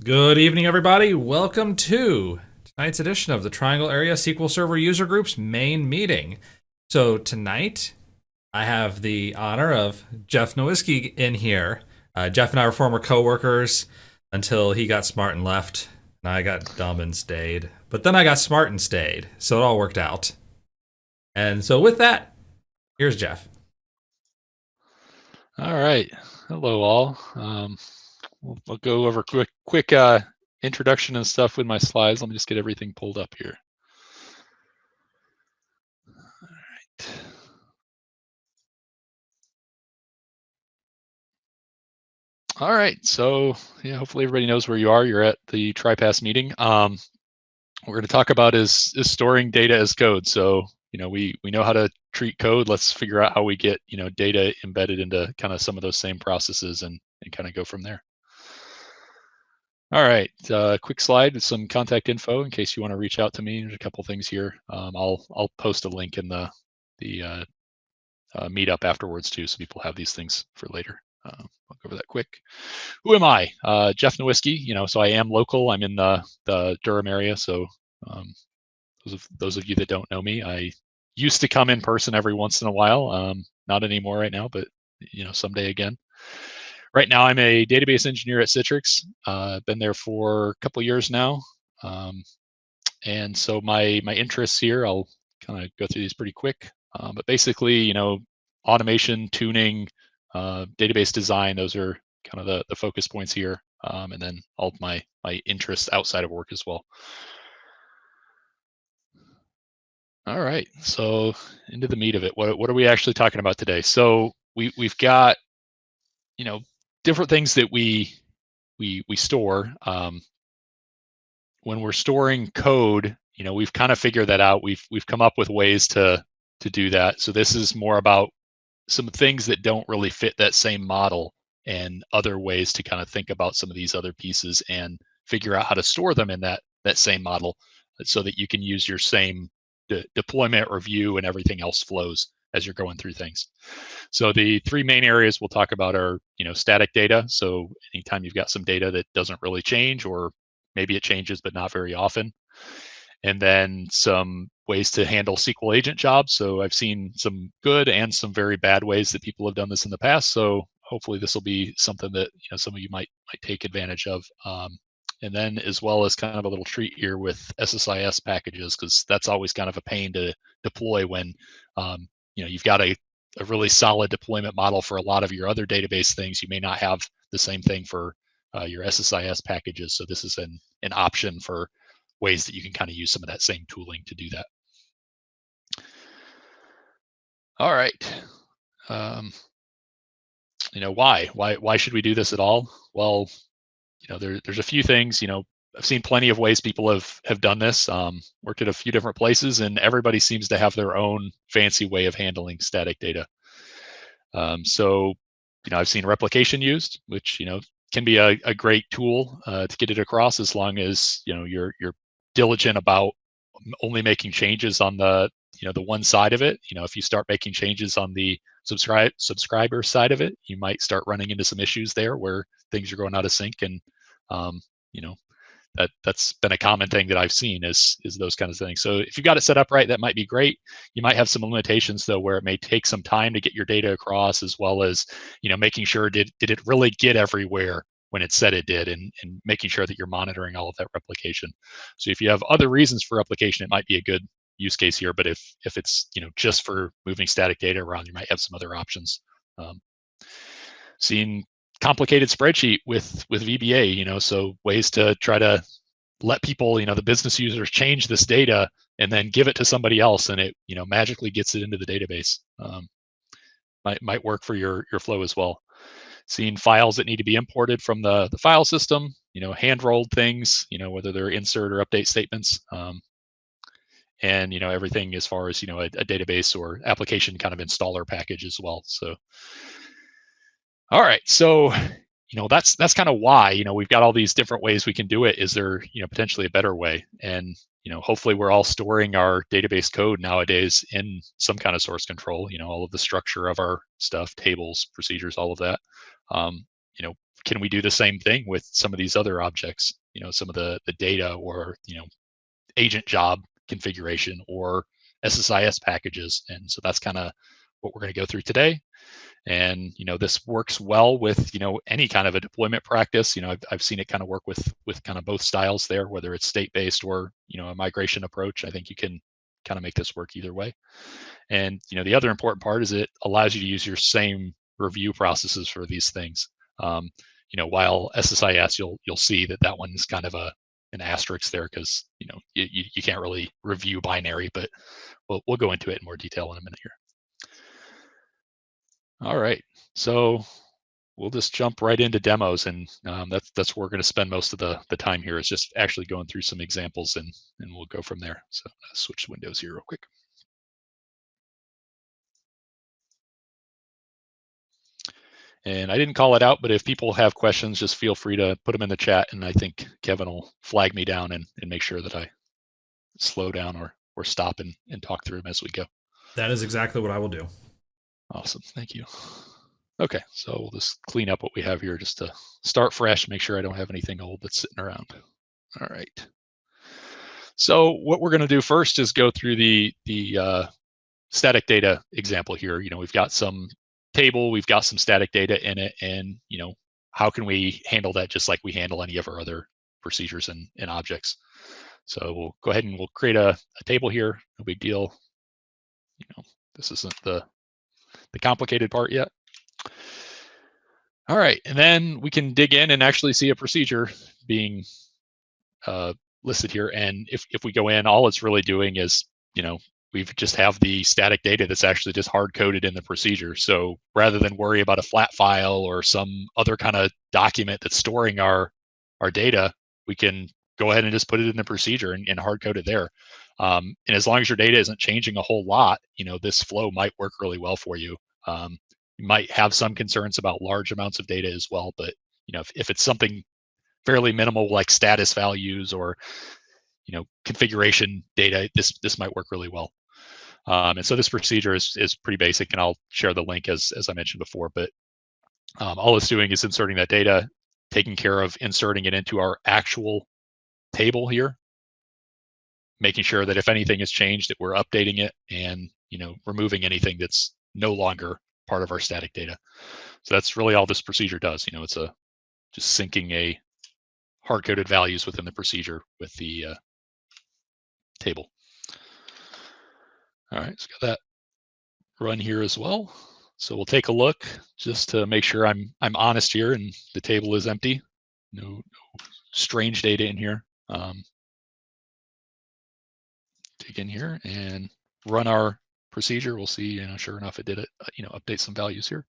Good evening, everybody. Welcome to tonight's edition of the Triangle Area SQL Server User Group's main meeting. So tonight, I have the honor of Jeff Nowiski in here. Jeff and I were former coworkers until he got smart and left, and I got dumb and stayed. But then I got smart and stayed, so it all worked out. And so with that, here's Jeff. All right. Hello, all. I'll go over quick introduction and stuff with my slides. Let me just get everything pulled up here. All right. All right. So yeah, hopefully everybody knows where you are. You're at the TriPass meeting. What we're going to talk about is storing data as code. So we know how to treat code. Let's figure out how we get data embedded into kind of some of those same processes and kind of go from there. All right, quick slide with some contact info in case you want to reach out to me. There's a couple things here. I'll post a link in the meetup afterwards too, so people have these things for later. I'll go over that quick. Who am I? Jeff Nowiski. So I am local. I'm in the Durham area. So those of you that don't know me, I used to come in person every once in a while. Not anymore right now, but someday again. Right now, I'm a database engineer at Citrix. I've been there for a couple years now. And so my interests here, I'll kind of go through these pretty quick. But basically, automation, tuning, database design, those are kind of the focus points here. And then all of my interests outside of work as well. All right, so into the meat of it. What are we actually talking about today? So we've got, different things that we store. When we're storing code, we've kind of figured that out. We've come up with ways to do that. So this is more about some things that don't really fit that same model and other ways to kind of think about some of these other pieces and figure out how to store them in that same model so that you can use your same deployment, review, and everything else flows as you're going through things. So the three main areas we'll talk about are, static data. So anytime you've got some data that doesn't really change, or maybe it changes, but not very often. And then some ways to handle SQL agent jobs. So I've seen some good and some very bad ways that people have done this in the past. So hopefully this will be something that some of you might take advantage of. And then as well as kind of a little treat here with SSIS packages, because that's always kind of a pain to deploy when you've got a really solid deployment model for a lot of your other database things. You may not have the same thing for your SSIS packages. So this is an option for ways that you can kind of use some of that same tooling to do that. All right. Why should we do this at all? Well, there's a few things. I've seen plenty of ways people have done this. Worked at a few different places, and everybody seems to have their own fancy way of handling static data. So, I've seen replication used, which can be a great tool to get it across, as long as you're diligent about only making changes on the the one side of it. If you start making changes on the subscriber side of it, you might start running into some issues there where things are going out of sync, and that's been a common thing that I've seen is those kinds of things. So if you've got it set up right, that might be great. You might have some limitations though, where it may take some time to get your data across, as well as making sure did it really get everywhere when it said it did, and making sure that you're monitoring all of that replication. So if you have other reasons for replication, it might be a good use case here. But if it's just for moving static data around, you might have some other options. Seeing complicated spreadsheet with VBA, so ways to try to let people, the business users, change this data and then give it to somebody else, and it magically gets it into the database. Might work for your flow as well. Seeing files that need to be imported from the file system, hand rolled things, whether they're insert or update statements, and everything as far as a database or application kind of installer package as well. So all right, so that's kind of why we've got all these different ways we can do it. Is there potentially a better way? And hopefully we're all storing our database code nowadays in some kind of source control. All of the structure of our stuff, tables, procedures, all of that. can we do the same thing with some of these other objects? Some of the data, or agent job configuration, or SSIS packages. And so that's kind of what we're going to go through today. And this works well with any kind of a deployment practice. I've seen it kind of work with kind of both styles there, whether it's state-based or a migration approach. I think you can kind of make this work either way. And the other important part is it allows you to use your same review processes for these things. While SSIS, you'll see that one is kind of an asterisk there, because you can't really review binary, but we'll go into it in more detail in a minute here. All right, so we'll just jump right into demos, and that's where we're going to spend most of the time here, is just actually going through some examples, and we'll go from there. So switch windows here real quick. And I didn't call it out, but if people have questions, just feel free to put them in the chat, and I think Kevin will flag me down and make sure that I slow down or stop and talk through them as we go. That is exactly what I will do. Awesome, thank you. Okay, so we'll just clean up what we have here just to start fresh, make sure I don't have anything old that's sitting around. All right. So what we're going to do first is go through the static data example here. We've got some table, we've got some static data in it, and how can we handle that just like we handle any of our other procedures and objects. So we'll go ahead and we'll create a table here. No big deal. This isn't the complicated part yet. All right, and then we can dig in and actually see a procedure being listed here. And if we go in, all it's really doing is, we just have the static data that's actually just hard coded in the procedure. So rather than worry about a flat file or some other kind of document that's storing our data, we can go ahead and just put it in the procedure and hard code it there. And as long as your data isn't changing a whole lot, this flow might work really well for you. You might have some concerns about large amounts of data as well, but if it's something fairly minimal like status values or configuration data, this might work really well. And so this procedure is pretty basic, and I'll share the link as I mentioned before. But all it's doing is inserting that data, taking care of inserting it into our actual table here, making sure that if anything has changed, that we're updating it, and removing anything that's no longer part of our static data. So that's really all this procedure does. It's just syncing a hard-coded values within the procedure with the table. All right, so got that run here as well. So we'll take a look just to make sure I'm honest here and the table is empty. No strange data in here. Dig in here and run our procedure. We'll see, sure enough, it did it, update some values here.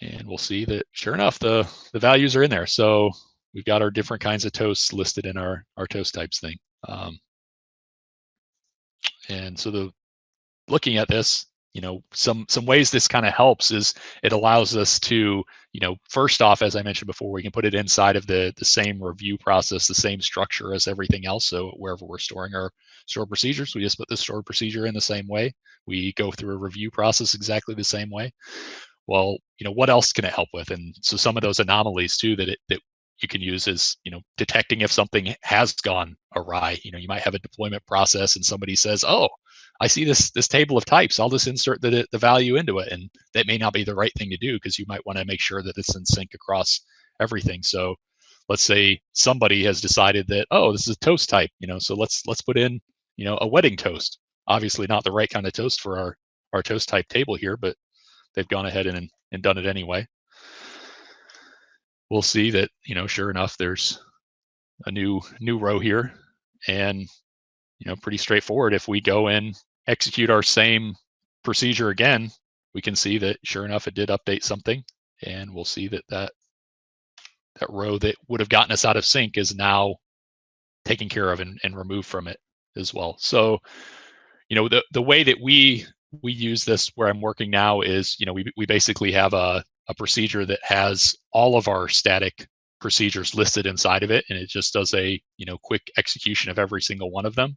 And we'll see that sure enough, the values are in there. So we've got our different kinds of toasts listed in our toast types thing. And so looking at this, some ways this kind of helps is it allows us to, first off, as I mentioned before, we can put it inside of the same review process, the same structure as everything else. So wherever we're storing our stored procedures, we just put the stored procedure in the same way. We go through a review process exactly the same way. Well, what else can it help with? And so some of those anomalies too that you can use is, detecting if something has gone awry. You might have a deployment process and somebody says, oh, I see this table of types, I'll just insert the value into it. And that may not be the right thing to do, because you might want to make sure that it's in sync across everything. So let's say somebody has decided that, oh, this is a toast type, so let's put in, a wedding toast. Obviously not the right kind of toast for our toast type table here, but they've gone ahead and done it anyway. We'll see that, sure enough, there's a new row here, and, pretty straightforward. If we go and execute our same procedure again, we can see that sure enough, it did update something, and we'll see that row that would have gotten us out of sync is now taken care of and removed from it as well. So, the way that we use this where I'm working now is, we basically have a procedure that has all of our static procedures listed inside of it, and it just does a quick execution of every single one of them.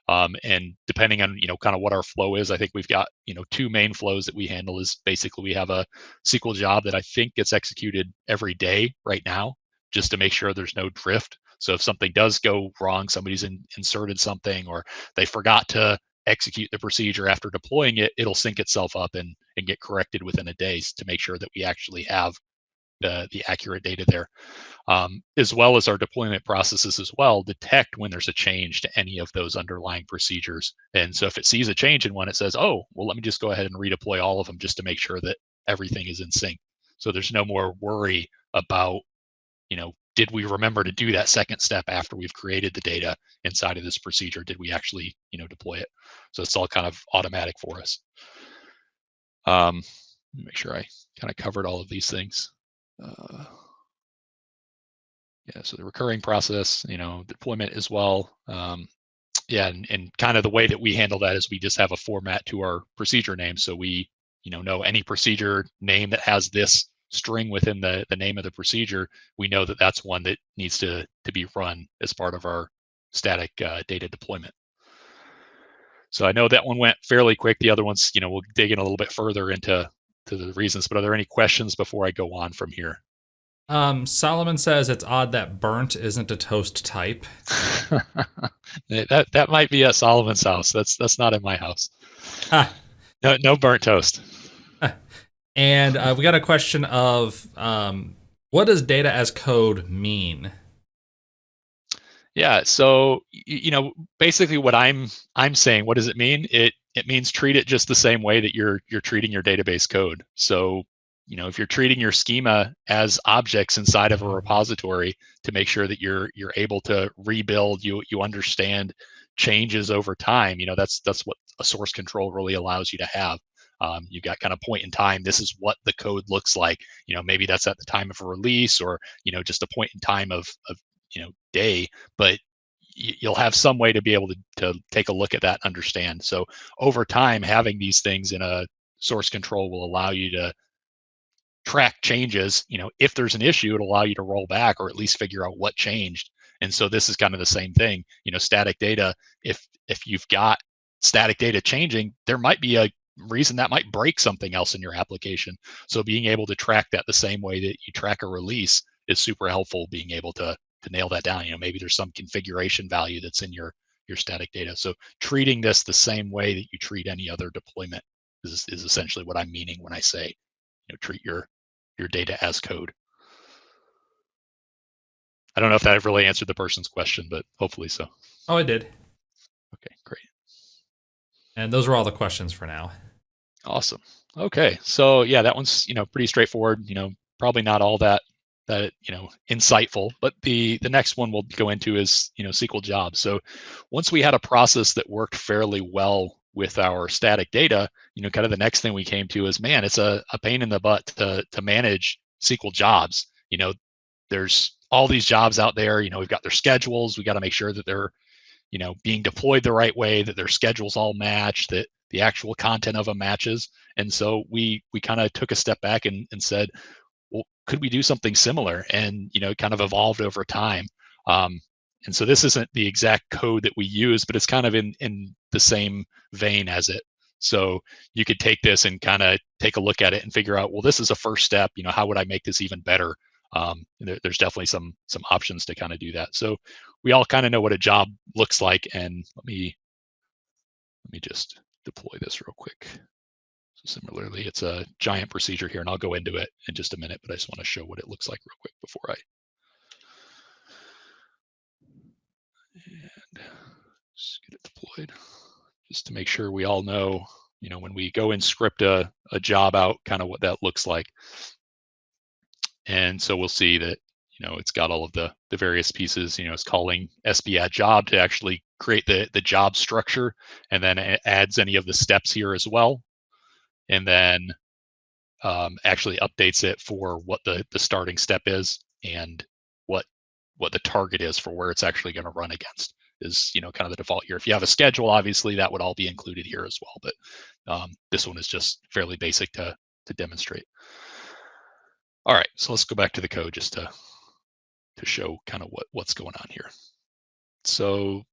And depending on, kind of what our flow is, I think we've got, two main flows that we handle. Is basically we have a SQL job that I think gets executed every day right now, just to make sure there's no drift. So if something does go wrong, somebody's inserted something, or they forgot to execute the procedure after deploying it, it'll sync itself up and get corrected within a day to make sure that we actually have the accurate data there. As well as our deployment processes as well detect when there's a change to any of those underlying procedures. And so if it sees a change in one, it says, oh, well, let me just go ahead and redeploy all of them just to make sure that everything is in sync. So there's no more worry about, did we remember to do that second step after we've created the data inside of this procedure? Did we actually, deploy it? So it's all kind of automatic for us. Make sure I kind of covered all of these things. Yeah, so the recurring process, deployment as well. Yeah, and kind of the way that we handle that is we just have a format to our procedure name. So we, know any procedure name that has this string within the name of the procedure, we know that that's one that needs to be run as part of our static data deployment. So I know that one went fairly quick. The other ones, we'll dig in a little bit further into the reasons, but are there any questions before I go on from here? Solomon says it's odd that burnt isn't a toast type. that might be at Solomon's house. That's not in my house. Ah. No burnt toast. And we got a question of what does data as code mean? Yeah, so basically what I'm saying, what does it mean? It means treat it just the same way that you're treating your database code. So if you're treating your schema as objects inside of a repository to make sure that you're able to rebuild, you understand changes over time. That's what a source control really allows you to have. You've got kind of point in time. This is what the code looks like. Maybe that's at the time of a release, or just a point in time of day. But you'll have some way to be able to take a look at that and understand. So over time, having these things in a source control will allow you to track changes. If there's an issue, it'll allow you to roll back or at least figure out what changed. And so this is kind of the same thing. Static data, if you've got static data changing, there might be a reason that might break something else in your application. So being able to track that the same way that you track a release is super helpful, being able to nail that down. Maybe there's some configuration value that's in your static data. So treating this the same way that you treat any other deployment is essentially what I'm meaning when I say, treat your data as code. I don't know if that really answered the person's question, but hopefully so. Oh, it did. Okay, great. And those were all the questions for now. Awesome. Okay, so yeah, that one's pretty straightforward. Probably not all that insightful, but the next one we'll go into is SQL Jobs. So once we had a process that worked fairly well with our static data, kind of the next thing we came to is, man, it's a pain in the butt to manage SQL Jobs. There's all these jobs out there. We've got their schedules. We got to make sure that they're being deployed the right way, that their schedules all match, that the actual content of them matches. And so we kind of took a step back and said, well, could we do something similar? And it kind of evolved over time. And so this isn't the exact code that we use, but it's kind of in the same vein as it. So you could take this and kind of take a look at it and figure out, well, this is a first step. How would I make this even better? There's definitely some options to kind of do that. So we all kind of know what a job looks like. And let me just deploy this real quick. So similarly, it's a giant procedure here, and I'll go into it in just a minute, but I just want to show what it looks like real quick before I just get it deployed, just to make sure we all know, when we go and script a job out, kind of what that looks like. And so we'll see that, it's got all of the various pieces. It's calling SB add job to actually create the job structure, and then it adds any of the steps here as well. And then actually updates it for what the starting step is and what the target is for where it's actually going to run against is, kind of the default here. If you have a schedule, obviously that would all be included here as well. But this one is just fairly basic to demonstrate. All right, so let's go back to the code just to show kind of what's going on here. So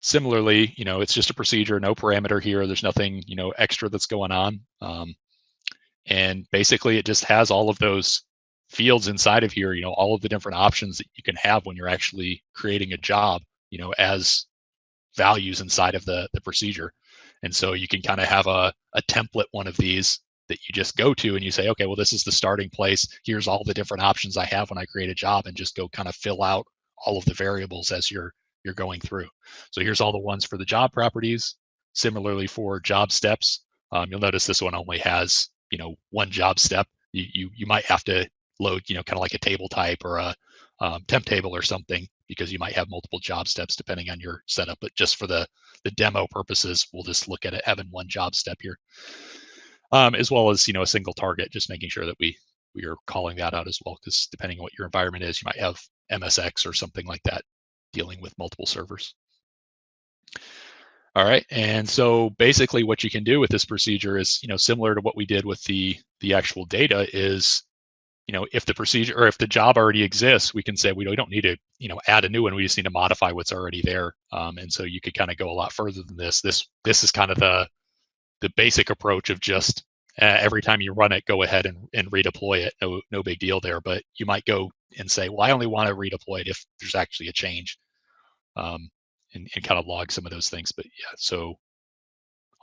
similarly, it's just a procedure, no parameter here. There's nothing, extra that's going on. And basically it just has all of those fields inside of here, all of the different options that you can have when you're actually creating a job, as values inside of the procedure. And so you can kind of have a template one of these that you just go to and you say, okay, well, this is the starting place. Here's all the different options I have when I create a job, and just go kind of fill out all of the variables as you're going through. So here's all the ones for the job properties. Similarly for job steps, you'll notice this one only has, one job step. You might have to load, kind of like a table type or a temp table or something, because you might have multiple job steps depending on your setup. But just for the demo purposes, we'll just look at it having one job step here, as well as a single target, just making sure that we are calling that out as well, because depending on what your environment is, you might have MSX or something like that dealing with multiple servers. All right, and so basically what you can do with this procedure is, similar to what we did with the actual data, is if the procedure or if the job already exists, we can say we don't need to add a new one. We just need to modify what's already there. And so you could kind of go a lot further than this. This is kind of the basic approach of just every time you run it, go ahead and redeploy it. No big deal there. But you might go and say, well, I only want to redeploy it if there's actually a change, and kind of log some of those things. But yeah, so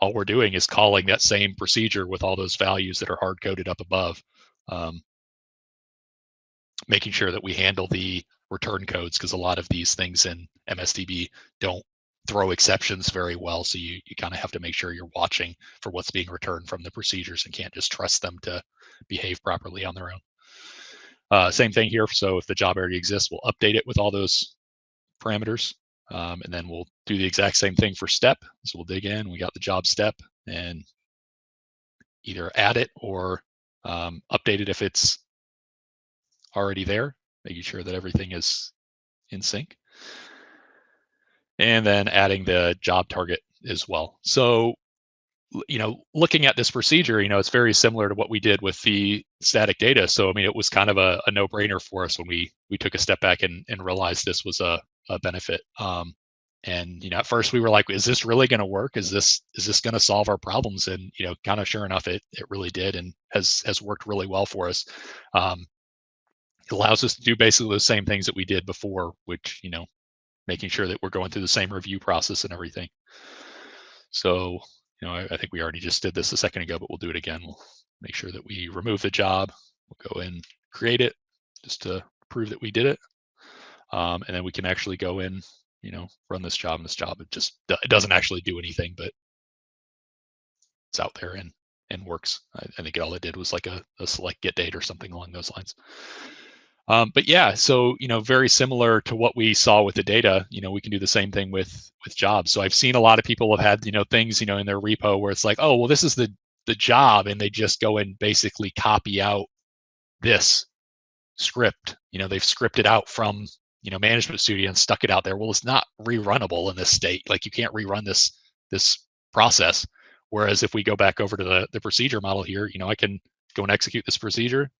all we're doing is calling that same procedure with all those values that are hard coded up above. Making sure that we handle the return codes, because a lot of these things in MSDB don't throw exceptions very well. So you kind of have to make sure you're watching for what's being returned from the procedures and can't just trust them to behave properly on their own. Same thing here. So if the job already exists, we'll update it with all those parameters. And then we'll do the exact same thing for step. So we'll dig in, we got the job step, and either add it or update it if it's already there, making sure that everything is in sync. And then adding the job target as well. So, looking at this procedure, it's very similar to what we did with the static data. So, I mean, it was kind of a no-brainer for us when we took a step back and realized this was a benefit. And at first we were like, is this really going to work? Is this going to solve our problems? And kind of sure enough, it really did, and has worked really well for us. It allows us to do basically the same things that we did before, which, making sure that we're going through the same review process and everything. So, I think we already just did this a second ago, but we'll do it again. We'll make sure that we remove the job. We'll go in, create it, just to prove that we did it. And then we can actually go in, run this job, and this job, it doesn't actually do anything, but it's out there and works. I think all it did was like a select get date or something along those lines. But yeah, so very similar to what we saw with the data, we can do the same thing with jobs. So I've seen a lot of people have had things in their repo where it's like, oh well, this is the job, and they just go and basically copy out this script. They've scripted out from Management Studio and stuck it out there. Well, it's not rerunnable in this state. Like, you can't rerun this process. Whereas if we go back over to the procedure model here, I can go and execute this procedure,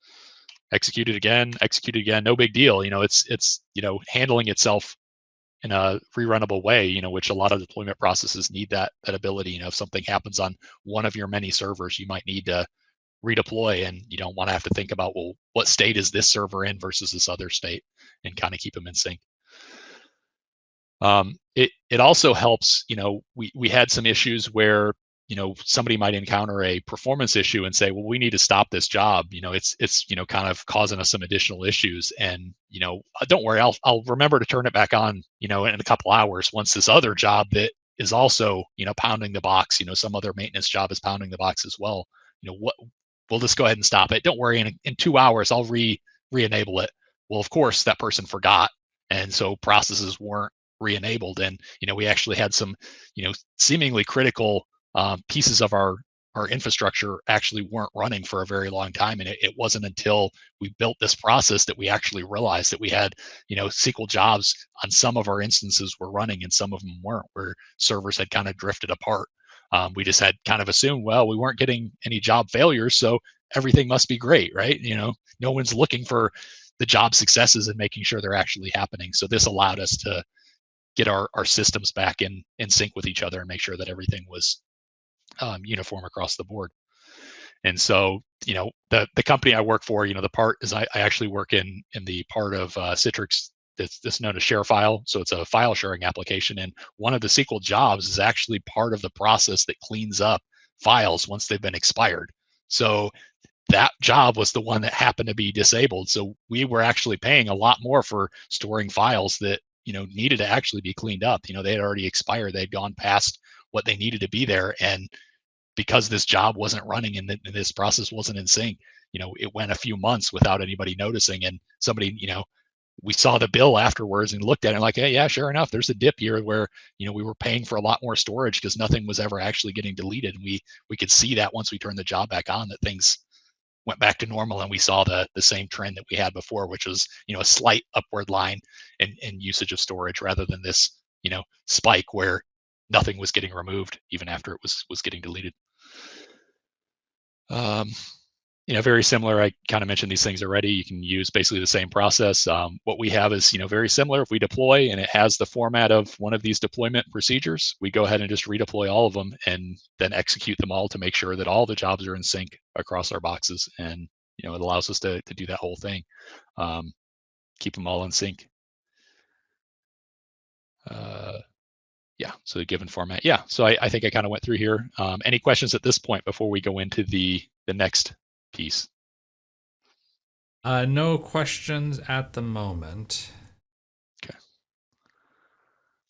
execute it again, no big deal. It's handling itself in a rerunnable way, which a lot of deployment processes need that ability. If something happens on one of your many servers, you might need to redeploy, and you don't want to have to think about, well, what state is this server in versus this other state, and kind of keep them in sync. It also helps, we had some issues where somebody might encounter a performance issue and say, well, we need to stop this job. It's kind of causing us some additional issues. And, don't worry, I'll remember to turn it back on, in a couple hours, once this other job that is also, pounding the box, some other maintenance job is pounding the box as well. We'll just go ahead and stop it. Don't worry, in 2 hours, I'll re-enable it. Well, of course, that person forgot. And so processes weren't re-enabled. And, we actually had some, seemingly critical pieces of our infrastructure actually weren't running for a very long time. And it wasn't until we built this process that we actually realized that we had, SQL Jobs on some of our instances were running and some of them weren't, where servers had kind of drifted apart. We just had kind of assumed, well, we weren't getting any job failures, so everything must be great, right? No one's looking for the job successes and making sure they're actually happening. So this allowed us to get our systems back in sync with each other and make sure that everything was uniform across the board. And so, the company I work for, the part is I actually work in the part of Citrix that's known as ShareFile. So it's a file sharing application. And one of the SQL jobs is actually part of the process that cleans up files once they've been expired. So that job was the one that happened to be disabled. So we were actually paying a lot more for storing files that, needed to actually be cleaned up. They had already expired. They'd gone past what they needed to be there. And because this job wasn't running and this process wasn't in sync, it went a few months without anybody noticing. And somebody, we saw the bill afterwards and looked at it like, hey, yeah, sure enough, there's a dip here where, we were paying for a lot more storage because nothing was ever actually getting deleted. And we could see that once we turned the job back on, that things went back to normal, and we saw the same trend that we had before, which was, a slight upward line in usage of storage rather than this, spike where nothing was getting removed even after it was getting deleted. Very similar. I kind of mentioned these things already. You can use basically the same process. What we have is, very similar. If we deploy and it has the format of one of these deployment procedures, we go ahead and just redeploy all of them and then execute them all to make sure that all the jobs are in sync across our boxes. And, it allows us to do that whole thing. Keep them all in sync. Yeah, so the given format. Yeah, so I think I kind of went through here. Any questions at this point before we go into the next piece? No questions at the moment. Okay.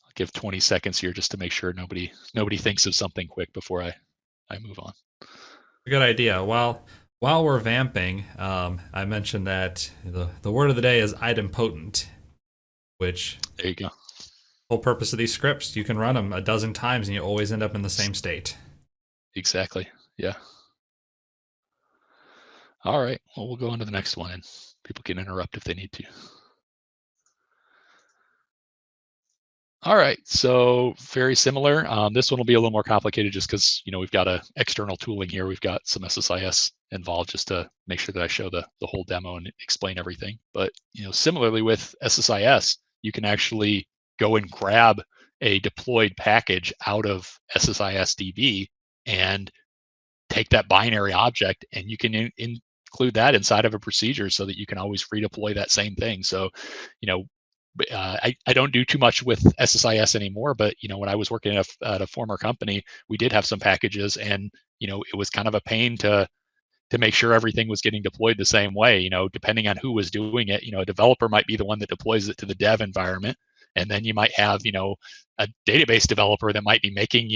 I'll give 20 seconds here just to make sure nobody thinks of something quick before I move on. A good idea. While we're vamping, I mentioned that the word of the day is idempotent, which there you go. Whole purpose of these scripts, you can run them a dozen times and you always end up in the same state. Exactly. Yeah. All right. Well, we'll go on to the next one, and people can interrupt if they need to. All right. So very similar. This one will be a little more complicated just because, we've got a external tooling here. We've got some SSIS involved just to make sure that I show the whole demo and explain everything. But, similarly with SSIS, you can actually go and grab a deployed package out of SSIS DB and take that binary object, and you can include that inside of a procedure so that you can always redeploy that same thing. So, I don't do too much with SSIS anymore, but when I was working at a former company, we did have some packages, and it was kind of a pain to make sure everything was getting deployed the same way. Depending on who was doing it, a developer might be the one that deploys it to the dev environment, and then you might have a database developer that might be making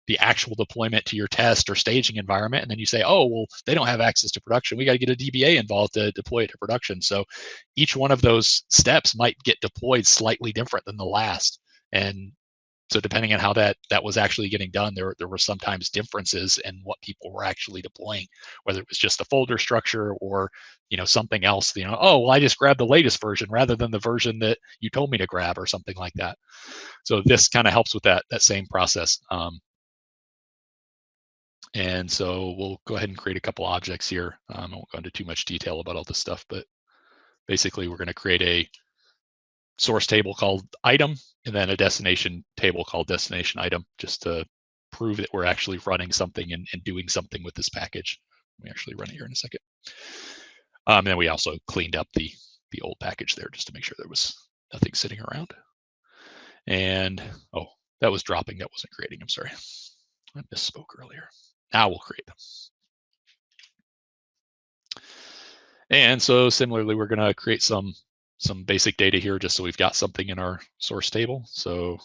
the actual deployment to your test or staging environment, and then you say, oh, well, they don't have access to production. We got to get a DBA involved to deploy it to production. So each one of those steps might get deployed slightly different than the last. And so depending on how that was actually getting done, there were sometimes differences in what people were actually deploying, whether it was just the folder structure or something else. Oh, well, I just grabbed the latest version rather than the version that you told me to grab or something like that. So this kind of helps with that same process. And so we'll go ahead and create a couple objects here. I won't go into too much detail about all this stuff, but basically we're going to create a source table called item and then a destination table called destination item, just to prove that we're actually running something and doing something with this package. Let me actually run it here in a second. And then we also cleaned up the old package there just to make sure there was nothing sitting around. And, oh, that was dropping. That wasn't creating. I'm sorry. I misspoke earlier. Now we'll create them. And so similarly, we're going to create some basic data here just so we've got something in our source table. So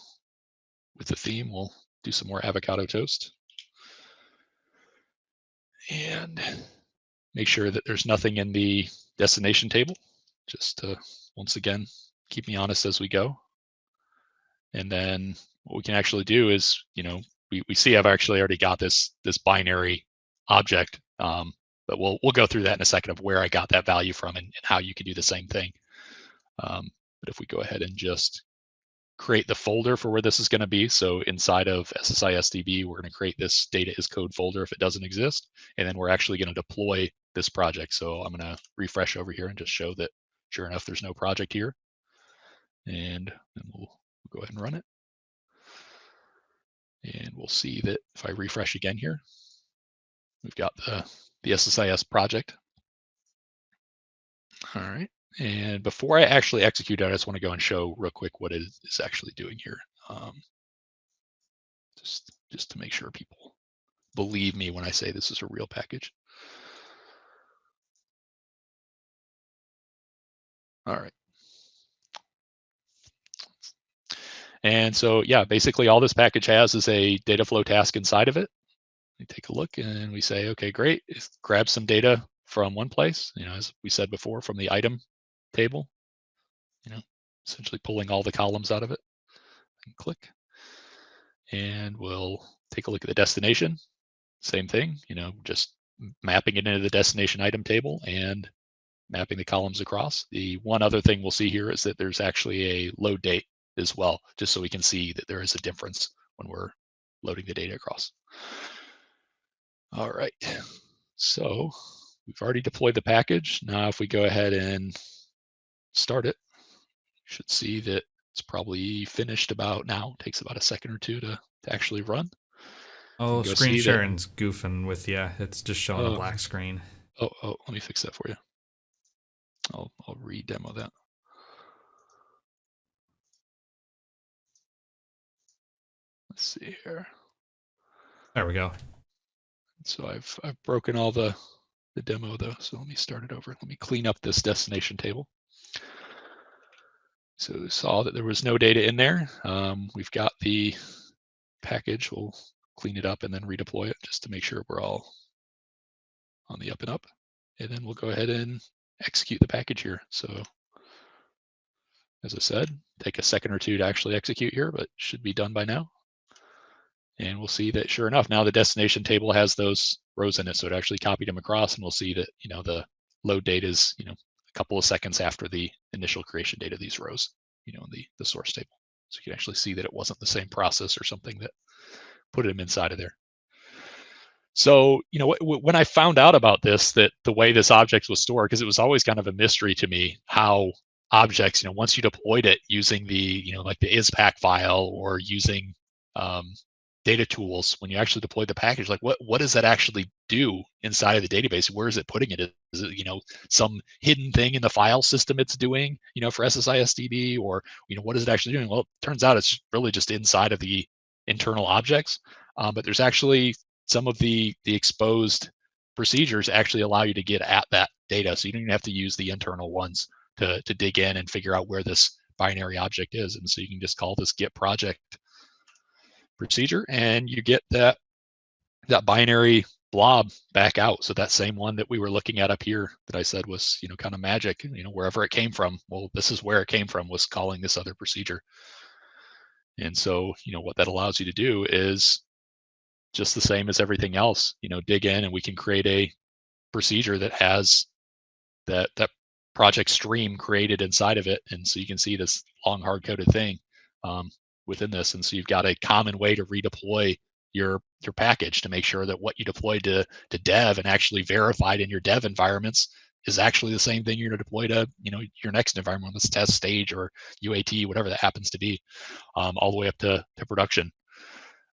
with the theme, we'll do some more avocado toast. And make sure that there's nothing in the destination table, just to, once again, keep me honest as we go. And then what we can actually do is, we see I've actually already got this binary object, but we'll go through that in a second of where I got that value from and how you can do the same thing. But if we go ahead and just create the folder for where this is going to be, so inside of SSIS DB, we're going to create this data is code folder if it doesn't exist, and then we're actually going to deploy this project. So I'm going to refresh over here and just show that sure enough, there's no project here. And then we'll go ahead and run it. And we'll see that if I refresh again here, we've got the SSIS project. All right. And before I actually execute it, I just want to go and show real quick what it is actually doing here. Just to make sure people believe me when I say this is a real package. All right. And so, yeah, basically all this package has is a data flow task inside of it. We take a look and we say, okay, great. Grab some data from one place, as we said before, from the item table, essentially pulling all the columns out of it. And click. And we'll take a look at the destination. Same thing, just mapping it into the destination item table and mapping the columns across. The one other thing we'll see here is that there's actually a load date as well, just so we can see that there is a difference when we're loading the data across. All right, so we've already deployed the package. Now if we go ahead and start it, you should see that it's probably finished about now. It takes about a second or two to actually run. Oh, screen sharing's goofing with you. It's just showing a black screen. Oh, let me fix that for you. I'll re-demo that. Let's see here. There we go. So I've broken all the demo though. So let me start it over. Let me clean up this destination table. So we saw that there was no data in there. We've got the package. We'll clean it up and then redeploy it just to make sure we're all on the up and up. And then we'll go ahead and execute the package here. So as I said, take a second or two to actually execute here, but should be done by now. And we'll see that sure enough, now the destination table has those rows in it. So it actually copied them across, and we'll see that, the load date is, a couple of seconds after the initial creation date of these rows, in the source table. So you can actually see that it wasn't the same process or something that put them inside of there. So, when I found out about this, that the way this object was stored, because it was always kind of a mystery to me how objects, once you deployed it using the, like the ispack file or using data tools, when you actually deploy the package, like what does that actually do inside of the database? Where is it putting it? Is it, some hidden thing in the file system it's doing, for SSIS DB, or, what is it actually doing? Well, it turns out it's really just inside of the internal objects, but there's actually some of the exposed procedures actually allow you to get at that data. So you don't even have to use the internal ones to dig in and figure out where this binary object is. And so you can just call this get project procedure, and you get that binary blob back out. So that same one that we were looking at up here that I said was, kind of magic, wherever it came from. Well, this is where it came from, was calling this other procedure. And so, what that allows you to do is just the same as everything else, dig in, and we can create a procedure that has that project stream created inside of it. And so you can see this long hard-coded thing within this. And so you've got a common way to redeploy your package to make sure that what you deployed to dev and actually verified in your dev environments is actually the same thing you're going to deploy to your next environment, this test stage or UAT, whatever that happens to be, all the way up to production.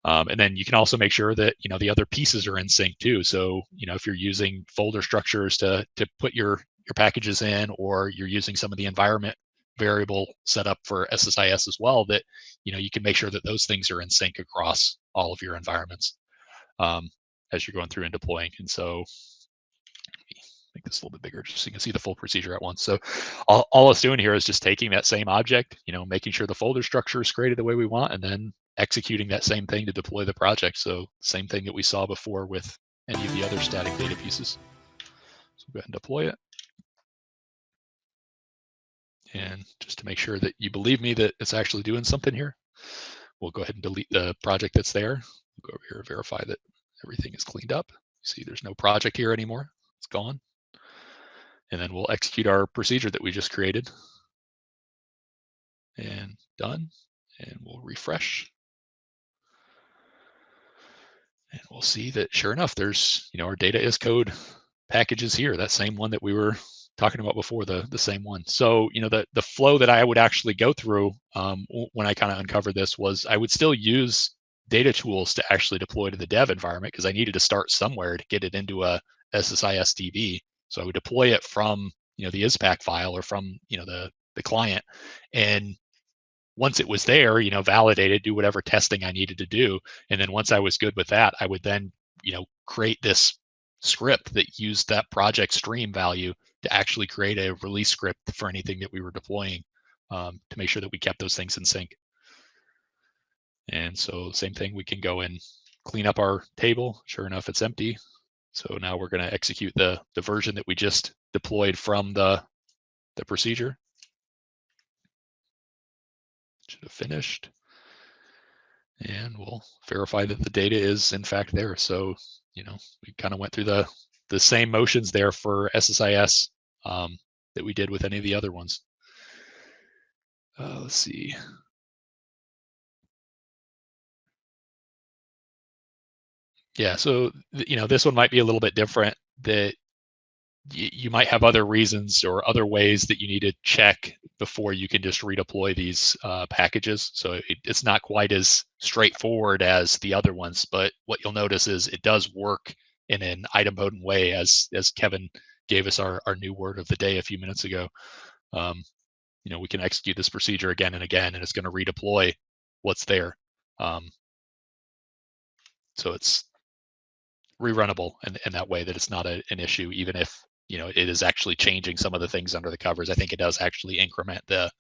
And then you can also make sure that the other pieces are in sync too. So if you're using folder structures to put your packages in, or you're using some of the environment variable setup for SSIS as well, that you can make sure that those things are in sync across all of your environments as you're going through and deploying. And so let me make this a little bit bigger just so you can see the full procedure at once. So all it's doing here is just taking that same object, making sure the folder structure is created the way we want, and then executing that same thing to deploy the project. So same thing that we saw before with any of the other static data pieces. So go ahead and deploy it. And just to make sure that you believe me that it's actually doing something here, we'll go ahead and delete the project that's there. We'll go over here and verify that everything is cleaned up. See, there's no project here anymore. It's gone. And then we'll execute our procedure that we just created. And done. And we'll refresh. And we'll see that sure enough, there's, our data is code packages here, that same one that we were talking about before, the same one. So, the flow that I would actually go through when I kind of uncovered this was I would still use data tools to actually deploy to the dev environment because I needed to start somewhere to get it into a SSIS DB. So I would deploy it from the ISPAC file or from the client, and once it was there, validate it, do whatever testing I needed to do, and then once I was good with that, I would then create this script that used that project stream value to actually create a release script for anything that we were deploying, to make sure that we kept those things in sync. And so same thing, we can go and clean up our table. Sure enough, it's empty. So now we're going to execute the version that we just deployed from the procedure. Should have finished. And we'll verify that the data is in fact there. So, we kind of went through the same motions there for SSIS that we did with any of the other ones. Let's see. Yeah, so this one might be a little bit different, that you might have other reasons or other ways that you need to check before you can just redeploy these packages. So it's not quite as straightforward as the other ones, but what you'll notice is it does work in an idempotent way, as Kevin gave us our new word of the day a few minutes ago. We can execute this procedure again and again, and it's going to redeploy what's there. So it's rerunnable in that way, that it's not an issue, even if it is actually changing some of the things under the covers. I think it does actually increment the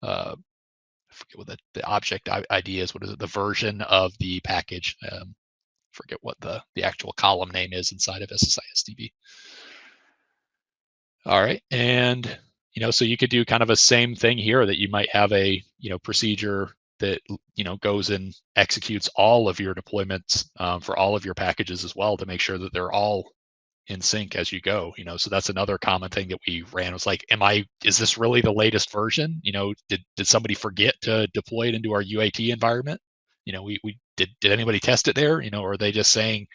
I forget what the object ID is. What is it? The version of the package. Forget what the actual column name is inside of SSIS DB. All right, and so you could do kind of a same thing here, that you might have a procedure that goes and executes all of your deployments for all of your packages as well, to make sure that they're all in sync as you go. So that's another common thing that we ran, was like, is this really the latest version? Did somebody forget to deploy it into our UAT environment? We did anybody test it there? Or are they just saying,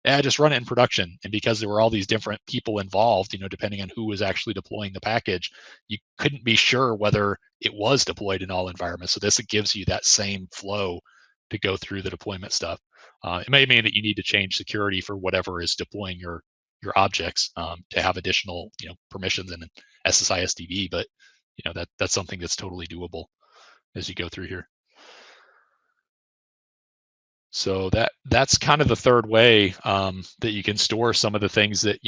just run it in production? And because there were all these different people involved, depending on who was actually deploying the package, you couldn't be sure whether it was deployed in all environments. So this gives you that same flow to go through the deployment stuff. It may mean that you need to change security for whatever is deploying your objects to have additional permissions in SSIS DB, but that's something that's totally doable as you go through here. So that's kind of the third way that you can store some of the things that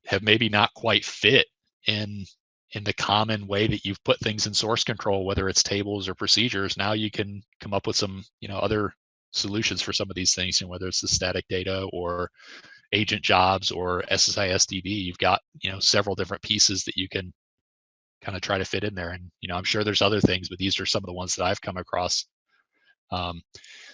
have maybe not quite fit in the common way that you've put things in source control, whether it's tables or procedures. Now you can come up with some other solutions for some of these things, whether it's the static data or agent jobs or SSIS DB. You've got several different pieces that you can kind of try to fit in there. And I'm sure there's other things, but these are some of the ones that I've come across.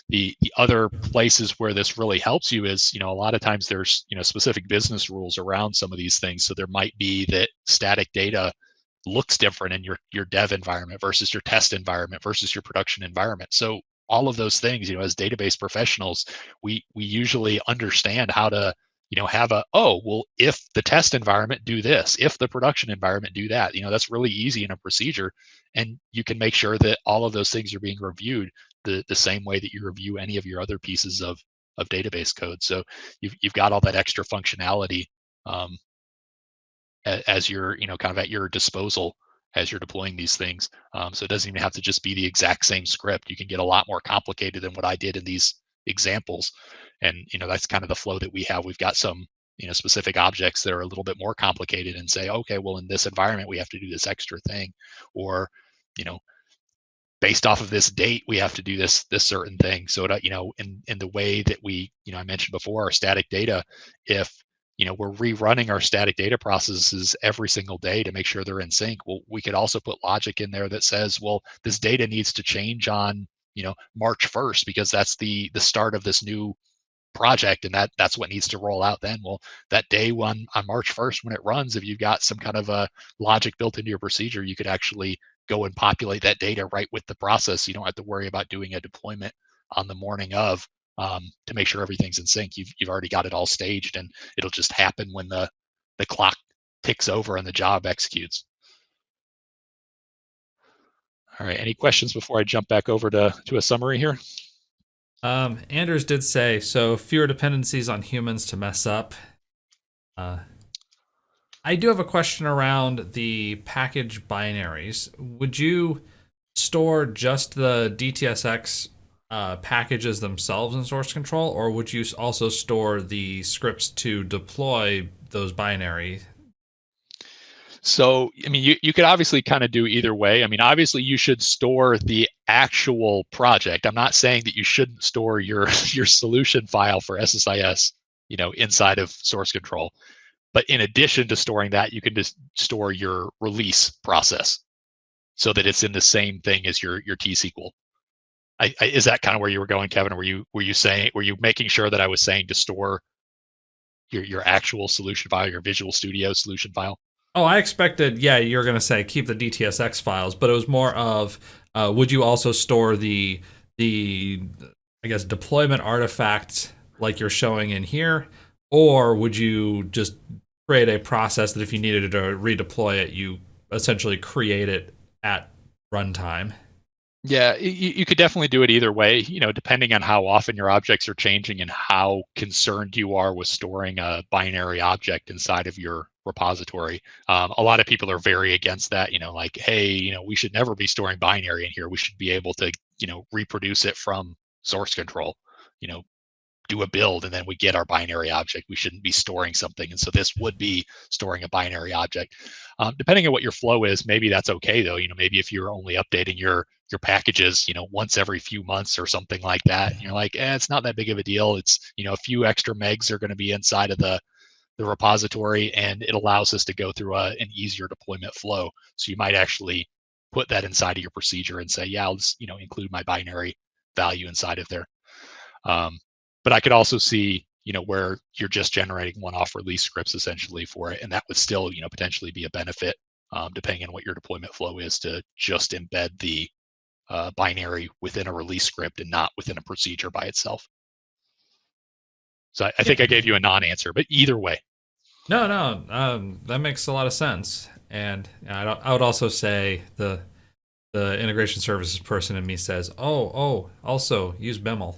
The other places where this really helps you is, a lot of times there's specific business rules around some of these things. So there might be that static data looks different in your dev environment versus your test environment versus your production environment. So all of those things, as database professionals, we usually understand how to have if the test environment do this, if the production environment do that, that's really easy in a procedure, and you can make sure that all of those things are being reviewed the same way that you review any of your other pieces of database code. So you've got all that extra functionality as you're kind of at your disposal as you're deploying these things. So it doesn't even have to just be the exact same script. You can get a lot more complicated than what I did in these examples. And that's kind of the flow that we have. We've got some specific objects that are a little bit more complicated, and say, okay, well, in this environment we have to do this extra thing, or based off of this date, we have to do this certain thing. So that, in the way that we, I mentioned before, our static data, if we're rerunning our static data processes every single day to make sure they're in sync, well, we could also put logic in there that says, well, this data needs to change on March 1st, because that's the start of this new project, and that's what needs to roll out then. Well, that day one on March 1st, when it runs, if you've got some kind of a logic built into your procedure, you could actually go and populate that data right with the process. You don't have to worry about doing a deployment on the morning of to make sure everything's in sync. You've already got it all staged, and it'll just happen when the clock ticks over and the job executes. All right, any questions before I jump back over to a summary here? Anders did say, so fewer dependencies on humans to mess up. I do have a question around the package binaries. Would you store just the DTSX packages themselves in source control, or would you also store the scripts to deploy those binary? So, I mean, you could obviously kind of do either way. I mean, obviously you should store the actual project. I'm not saying that you shouldn't store your solution file for SSIS, inside of source control. But in addition to storing that, you can just store your release process so that it's in the same thing as your T-SQL. Is that kind of where you were going, Kevin? Were you making sure that I was saying to store your actual solution file, your Visual Studio solution file? Oh, I expected, yeah, you were going to say keep the DTSX files, but it was more of, would you also store the I guess, deployment artifact like you're showing in here, or would you just create a process that if you needed to redeploy it, you essentially create it at runtime? Yeah, you could definitely do it either way, depending on how often your objects are changing and how concerned you are with storing a binary object inside of your repository. A lot of people are very against that, like, hey, we should never be storing binary in here. We should be able to, reproduce it from source control, do a build and then we get our binary object. We shouldn't be storing something. And so this would be storing a binary object. Depending on what your flow is, maybe that's okay though. Maybe if you're only updating your packages, once every few months or something like that, and you're like, it's not that big of a deal. It's, a few extra megs are going to be inside of the repository, and it allows us to go through an easier deployment flow. So you might actually put that inside of your procedure and say, yeah, I'll just, include my binary value inside of there. But I could also see, where you're just generating one-off release scripts essentially for it, and that would still, potentially be a benefit, depending on what your deployment flow is, to just embed the binary within a release script and not within a procedure by itself. So I think I gave you a non-answer, but either way. No, that makes a lot of sense. And I would also say the integration services person in me says, also use BIML.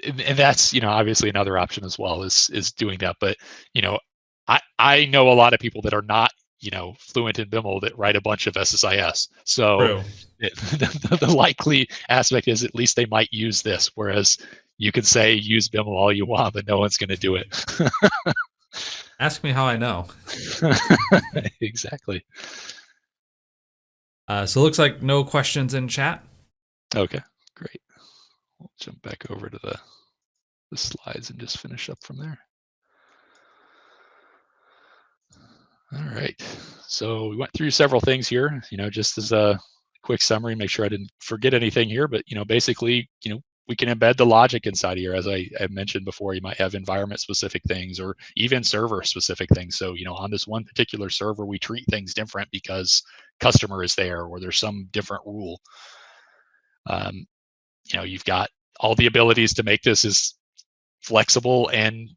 And that's, obviously another option as well is doing that. But, I know a lot of people that are not, fluent in BIML that write a bunch of SSIS. So the likely aspect is at least they might use this. Whereas you can say use BIML all you want, but no one's going to do it. Ask me how I know. Exactly. So it looks like no questions in chat. Okay, great. We'll jump back over to the slides and just finish up from there. All right, so we went through several things here, just as a quick summary, make sure I didn't forget anything here, but, basically, we can embed the logic inside of here. As I mentioned before, you might have environment specific things or even server specific things. So, on this one particular server, we treat things different because customer is there or there's some different rule. You've got all the abilities to make this as flexible and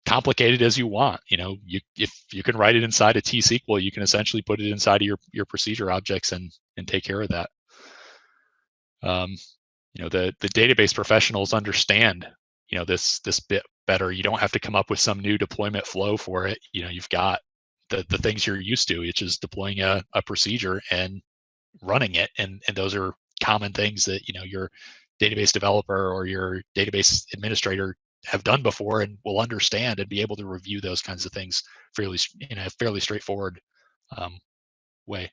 complicated as you want. If you can write it inside a T-SQL, you can essentially put it inside of your procedure objects and take care of that. The database professionals understand, this bit better. You don't have to come up with some new deployment flow for it. You've got the things you're used to, which is deploying a procedure and running it. And those are common things that, your database developer or your database administrator have done before and will understand and be able to review those kinds of things in a fairly straightforward way.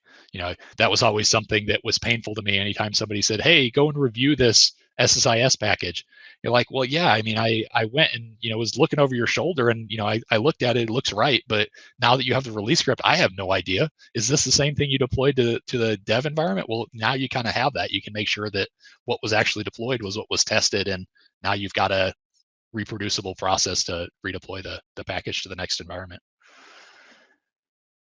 That was always something that was painful to me. Anytime somebody said, hey, go and review this SSIS package, you're like, well, yeah, I mean, I went and, was looking over your shoulder and, I looked at it, it looks right. But now that you have the release script, I have no idea. Is this the same thing you deployed to the dev environment? Well, now you kind of have that. You can make sure that what was actually deployed was what was tested. And now you've got a reproducible process to redeploy the package to the next environment.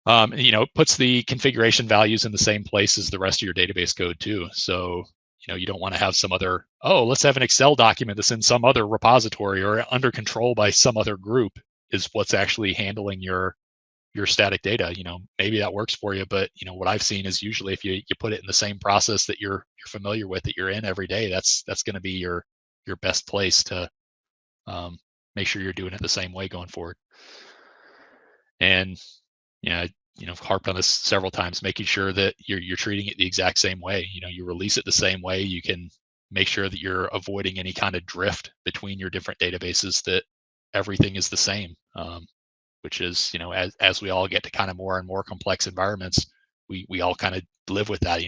It puts the configuration values in the same place as the rest of your database code too. So, you don't want to have some other, let's have an Excel document that's in some other repository or under control by some other group is what's actually handling your your static data. Maybe that works for you, but what I've seen is usually if you put it in the same process that you're familiar with, that you're in every day, that's going to be your best place to make sure you're doing it the same way going forward. And I've harped on this several times, making sure that you're treating it the exact same way. You release it the same way. You can make sure that you're avoiding any kind of drift between your different databases, that everything is the same. Which is, as we all get to kind of more and more complex environments, we all kind of live with that.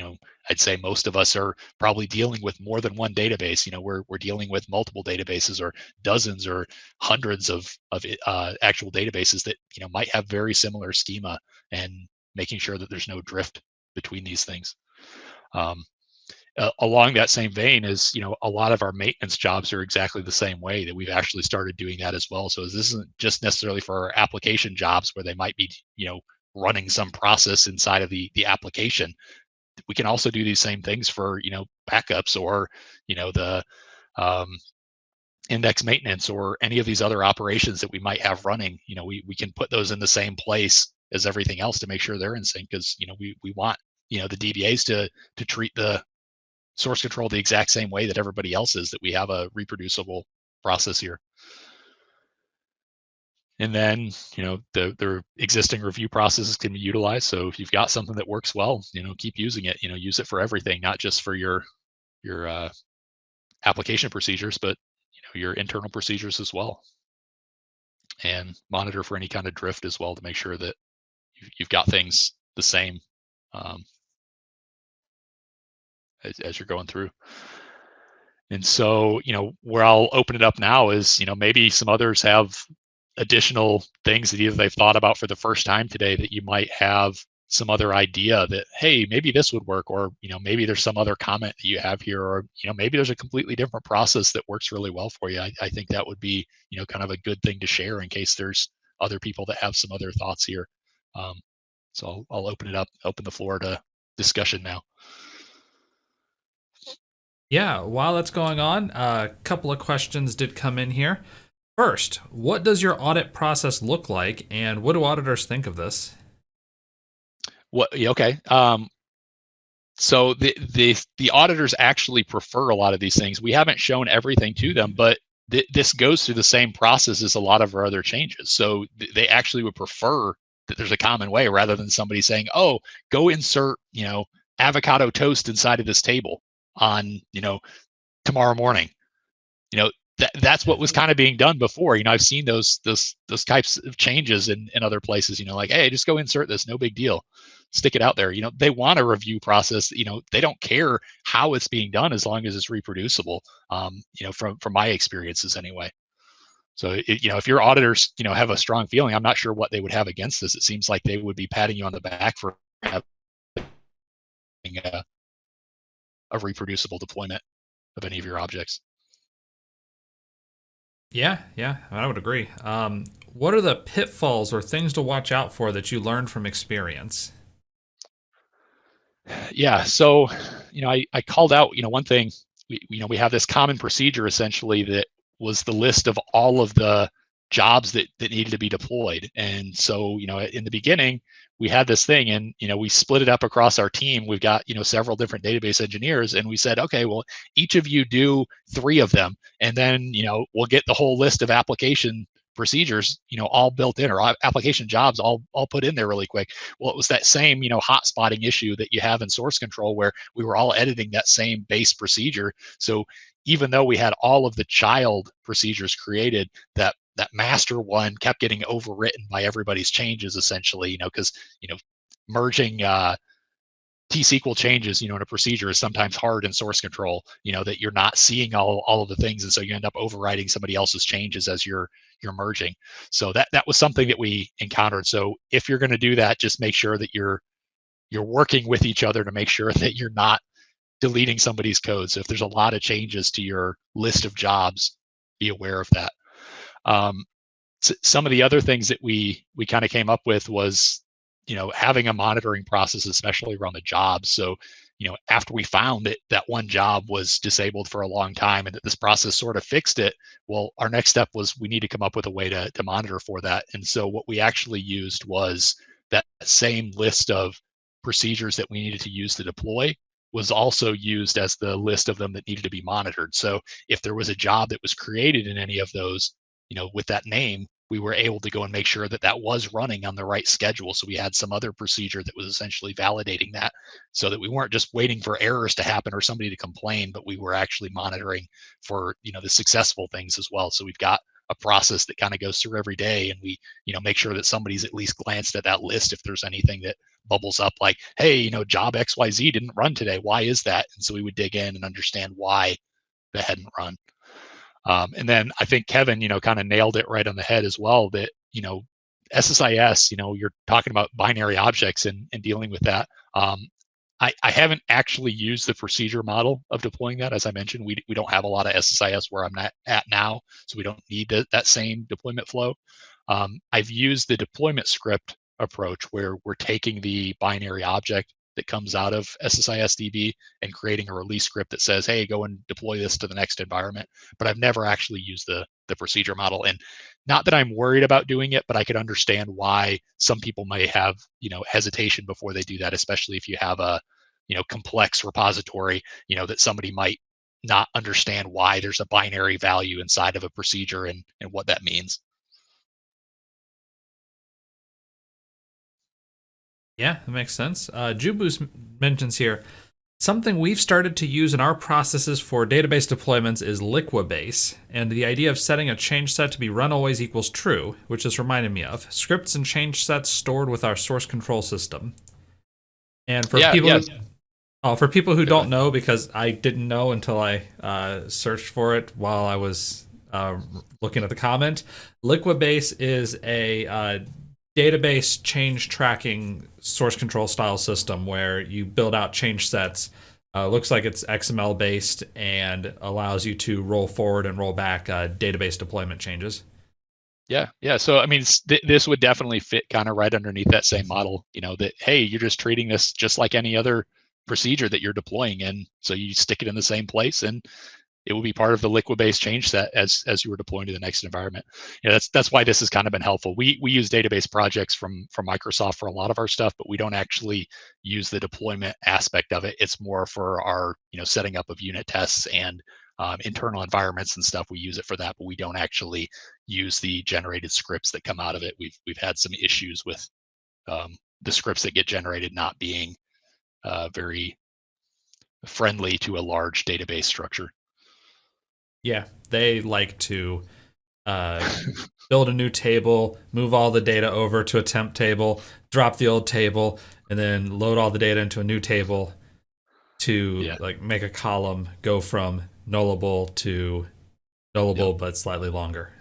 I'd say most of us are probably dealing with more than one database. We're dealing with multiple databases, or dozens or hundreds of actual databases that might have very similar schema, and making sure that there's no drift between these things. Along that same vein is, a lot of our maintenance jobs are exactly the same way, that we've actually started doing that as well. So this isn't just necessarily for our application jobs where they might be, running some process inside of the application. We can also do these same things for, backups, or, the index maintenance, or any of these other operations that we might have running. We can put those in the same place as everything else to make sure they're in sync, because, we want, the DBAs to treat the source control the exact same way that everybody else is, that we have a reproducible process here. And then, the existing review processes can be utilized. So if you've got something that works well, keep using it. Use it for everything, not just for your application procedures, but your internal procedures as well. And monitor for any kind of drift as well, to make sure that you've got things the same as you're going through. And so, where I'll open it up now is, maybe some others have additional things that either they've thought about for the first time today, that you might have some other idea that, hey, maybe this would work, or, maybe there's some other comment that you have here, or, maybe there's a completely different process that works really well for you. I think that would be, kind of a good thing to share, in case there's other people that have some other thoughts here. So I'll open the floor to discussion now. Yeah, while that's going on, a couple of questions did come in here. First, what does your audit process look like, and what do auditors think of this? Okay. So the auditors actually prefer a lot of these things. We haven't shown everything to them, but this goes through the same process as a lot of our other changes. So they actually would prefer that there's a common way, rather than somebody saying, "Oh, go insert, avocado toast inside of this table on, tomorrow morning." That's what was kind of being done before. I've seen those types of changes in other places, like, hey, just go insert this, no big deal, stick it out there. They want a review process. They don't care how it's being done, as long as it's reproducible, from my experiences anyway. So if your auditors have a strong feeling, I'm not sure what they would have against this. It seems like they would be patting you on the back for having a reproducible deployment of any of your objects. Yeah, I would agree. What are the pitfalls or things to watch out for that you learned from experience? Yeah, so I called out one thing. We have this common procedure, essentially, that was the list of all of the jobs that needed to be deployed. And so in the beginning, we had this thing, and we split it up across our team. We've got several different database engineers, and we said, okay, well, each of you do 3 of them, and then we'll get the whole list of application procedures all built in, or application jobs all put in there really quick. Well, it was that same hot spotting issue that you have in source control, where we were all editing that same base procedure. So even though we had all of the child procedures created, that master one kept getting overwritten by everybody's changes, essentially, because merging T-SQL changes, in a procedure is sometimes hard in source control, that you're not seeing all of the things. And so you end up overriding somebody else's changes as you're merging. So that was something that we encountered. So if you're going to do that, just make sure that you're working with each other to make sure that you're not deleting somebody's code. So if there's a lot of changes to your list of jobs, be aware of that. Some of the other things that we kind of came up with was, having a monitoring process, especially around the jobs. So, after we found that that one job was disabled for a long time and that this process sort of fixed it, well, our next step was we need to come up with a way to monitor for that. And so what we actually used was that same list of procedures that we needed to use to deploy was also used as the list of them that needed to be monitored. So if there was a job that was created in any of those, with that name, we were able to go and make sure that that was running on the right schedule. So we had some other procedure that was essentially validating that, so that we weren't just waiting for errors to happen or somebody to complain, but we were actually monitoring for, the successful things as well. So we've got a process that kind of goes through every day, and we, make sure that somebody's at least glanced at that list if there's anything that bubbles up like, hey, job XYZ didn't run today. Why is that? And so we would dig in and understand why that hadn't run. And then I think Kevin, kind of nailed it right on the head as well, that, SSIS, you're talking about binary objects and dealing with that. I haven't actually used the procedure model of deploying that. As I mentioned, we don't have a lot of SSIS where I'm at now, so we don't need that same deployment flow. I've used the deployment script approach where we're taking the binary object that comes out of SSIS DB and creating a release script that says, hey, go and deploy this to the next environment. But I've never actually used the procedure model. And not that I'm worried about doing it, but I could understand why some people may have, hesitation before they do that, especially if you have a, complex repository, that somebody might not understand why there's a binary value inside of a procedure and what that means. Yeah, that makes sense. Jubu's mentions here, something we've started to use in our processes for database deployments is Liquibase, and the idea of setting a change set to be run always equals true, which this reminded me of. Scripts and change sets stored with our source control system. And for for people who don't know, because I didn't know until I searched for it while I was looking at the comment, Liquibase is a database change tracking source control style system where you build out change sets. Looks like it's XML based and allows you to roll forward and roll back database deployment changes. Yeah. So, I mean, this would definitely fit kind of right underneath that same model, that, hey, you're just treating this just like any other procedure that you're deploying in. So you stick it in the same place and it will be part of the Liquibase change set as you were deploying to the next environment. That's why this has kind of been helpful. We use database projects from Microsoft for a lot of our stuff, but we don't actually use the deployment aspect of it. It's more for our setting up of unit tests and internal environments and stuff. We use it for that, but we don't actually use the generated scripts that come out of it. We've had some issues with the scripts that get generated not being very friendly to a large database structure. Yeah, they like to build a new table, move all the data over to a temp table, drop the old table, and then load all the data into a new table to like make a column go from nullable to nullable, but slightly longer.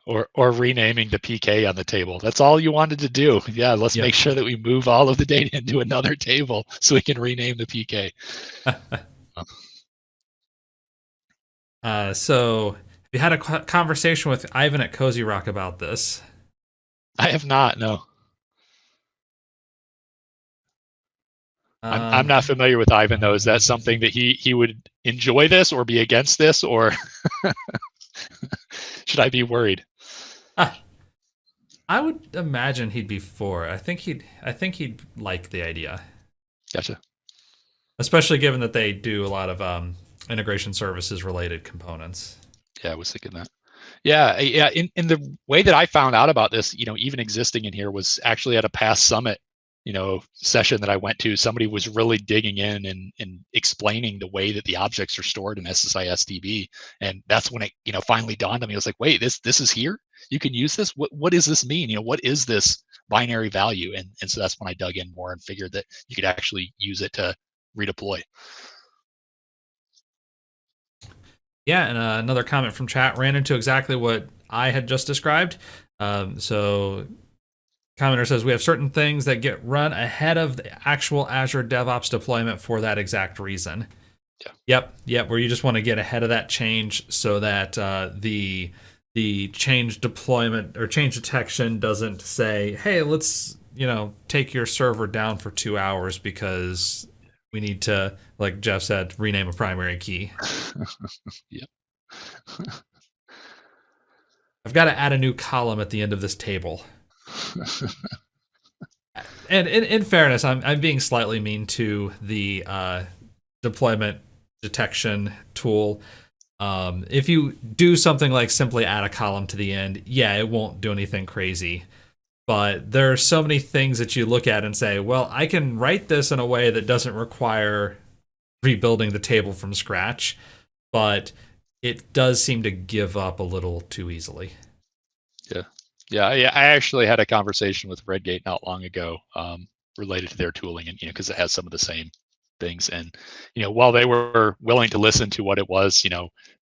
Or renaming the PK on the table. That's all you wanted to do. Yeah, let's make sure that we move all of the data into another table so we can rename the PK. So you had a conversation with Ivan at Cozy Rock about this. I have not, no. I'm not familiar with Ivan, though. Is that something that he would enjoy this or be against this, or should I be worried? I would imagine he'd be for. I think he'd like the idea. Gotcha. Especially given that they do a lot of integration services related components. Yeah, I was thinking that. Yeah. In the way that I found out about this, even existing in here, was actually at a past summit, session that I went to. Somebody was really digging in and explaining the way that the objects are stored in SSIS DB, and that's when it finally dawned on me. I was like, wait, this is here. You can use this. What does this mean? What is this binary value? And so that's when I dug in more and figured that you could actually use it to redeploy. Yeah, and another comment from chat ran into exactly what I had just described. So commenter says, we have certain things that get run ahead of the actual Azure DevOps deployment for that exact reason. Yeah. Yep, where you just want to get ahead of that change so that the change deployment or change detection doesn't say, hey, let's take your server down for 2 hours because we need to, like Jeff said, rename a primary key. Yep. I've got to add a new column at the end of this table. And in fairness, I'm being slightly mean to the deployment detection tool. If you do something like simply add a column to the end, yeah, it won't do anything crazy. But there are so many things that you look at and say, well, I can write this in a way that doesn't require rebuilding the table from scratch, but it does seem to give up a little too easily. Yeah. I actually had a conversation with Redgate not long ago related to their tooling, and because it has some of the same things. And while they were willing to listen to what it was,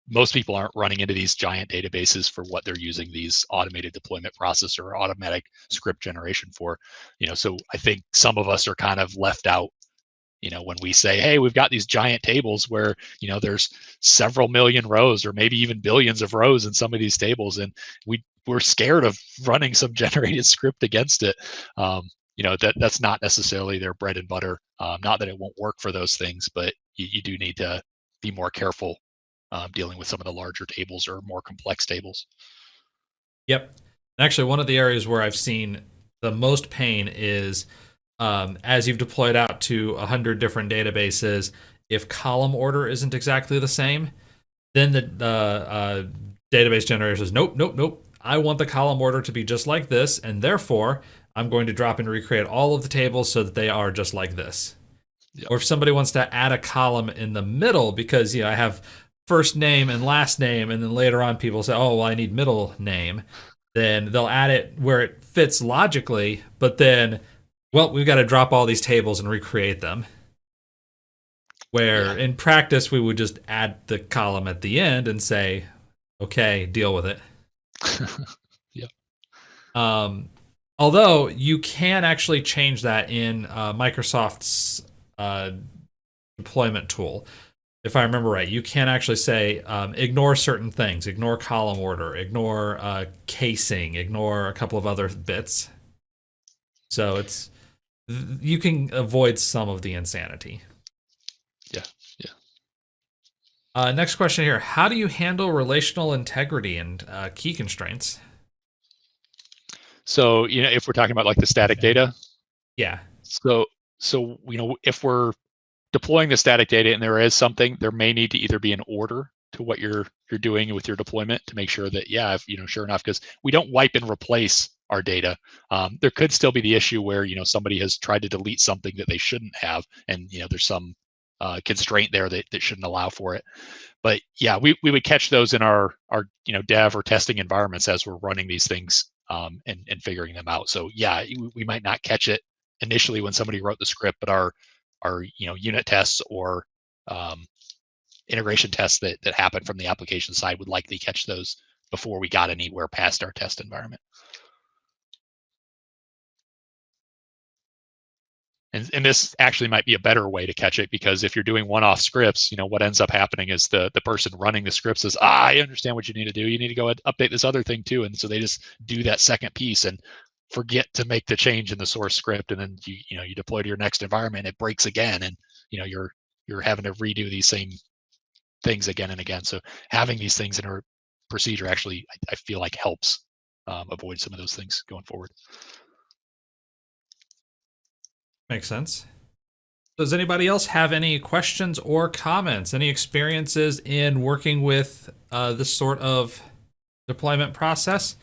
most people aren't running into these giant databases for what they're using these automated deployment process or automatic script generation for. So I think some of us are kind of left out. When we say, hey, we've got these giant tables where, there's several million rows or maybe even billions of rows in some of these tables, and we're scared of running some generated script against it. That's not necessarily their bread and butter. Not that it won't work for those things, but you do need to be more careful dealing with some of the larger tables or more complex tables. Yep. Actually, one of the areas where I've seen the most pain is as you've deployed out to 100 different databases, if column order isn't exactly the same, then the database generator says, nope. I want the column order to be just like this, and therefore I'm going to drop and recreate all of the tables so that they are just like this. Yep. Or if somebody wants to add a column in the middle because I have first name and last name, and then later on people say, oh, well, I need middle name, then they'll add it where it fits logically, but then, well, we've got to drop all these tables and recreate them. Where in practice, we would just add the column at the end and say, okay, deal with it. Yeah. Although you can actually change that in Microsoft's deployment tool. If I remember right, you can actually say ignore certain things, ignore column order, ignore casing, ignore a couple of other bits. So you can avoid some of the insanity. Yeah. Next question here. How do you handle relational integrity and key constraints? So, if we're talking about like the static data. Yeah. So if we're deploying the static data and there is something, there may need to either be an order to what you're doing with your deployment to make sure that, sure enough, because we don't wipe and replace our data. There could still be the issue where, somebody has tried to delete something that they shouldn't have, and, there's some constraint there that shouldn't allow for it. But yeah, we would catch those in our dev or testing environments as we're running these things and figuring them out. So yeah, we might not catch it initially when somebody wrote the script, but our unit tests or integration tests that happen from the application side would likely catch those before we got anywhere past our test environment. And this actually might be a better way to catch it, because if you're doing one-off scripts, what ends up happening is the person running the script says, I understand what you need to do. You need to go and update this other thing too. And so they just do that second piece and forget to make the change in the source script. And then you deploy to your next environment, it breaks again. And you're having to redo these same things again and again. So having these things in our procedure actually, I feel like helps avoid some of those things going forward. Makes sense. Does anybody else have any questions or comments? Any experiences in working with this sort of deployment process?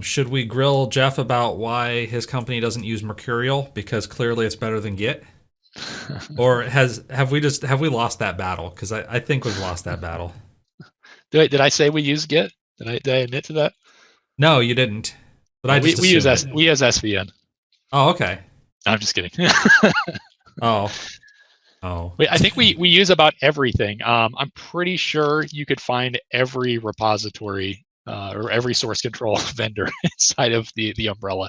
Should we grill Jeff about why his company doesn't use Mercurial, because clearly it's better than Git? Or have we lost that battle? Because I think we've lost that battle. Did I say we use Git? Did I admit to that? No, you didn't. But we use SVN. Oh, okay. I'm just kidding. Oh. I think we use about everything. I'm pretty sure you could find every repository or every source control vendor inside of the umbrella.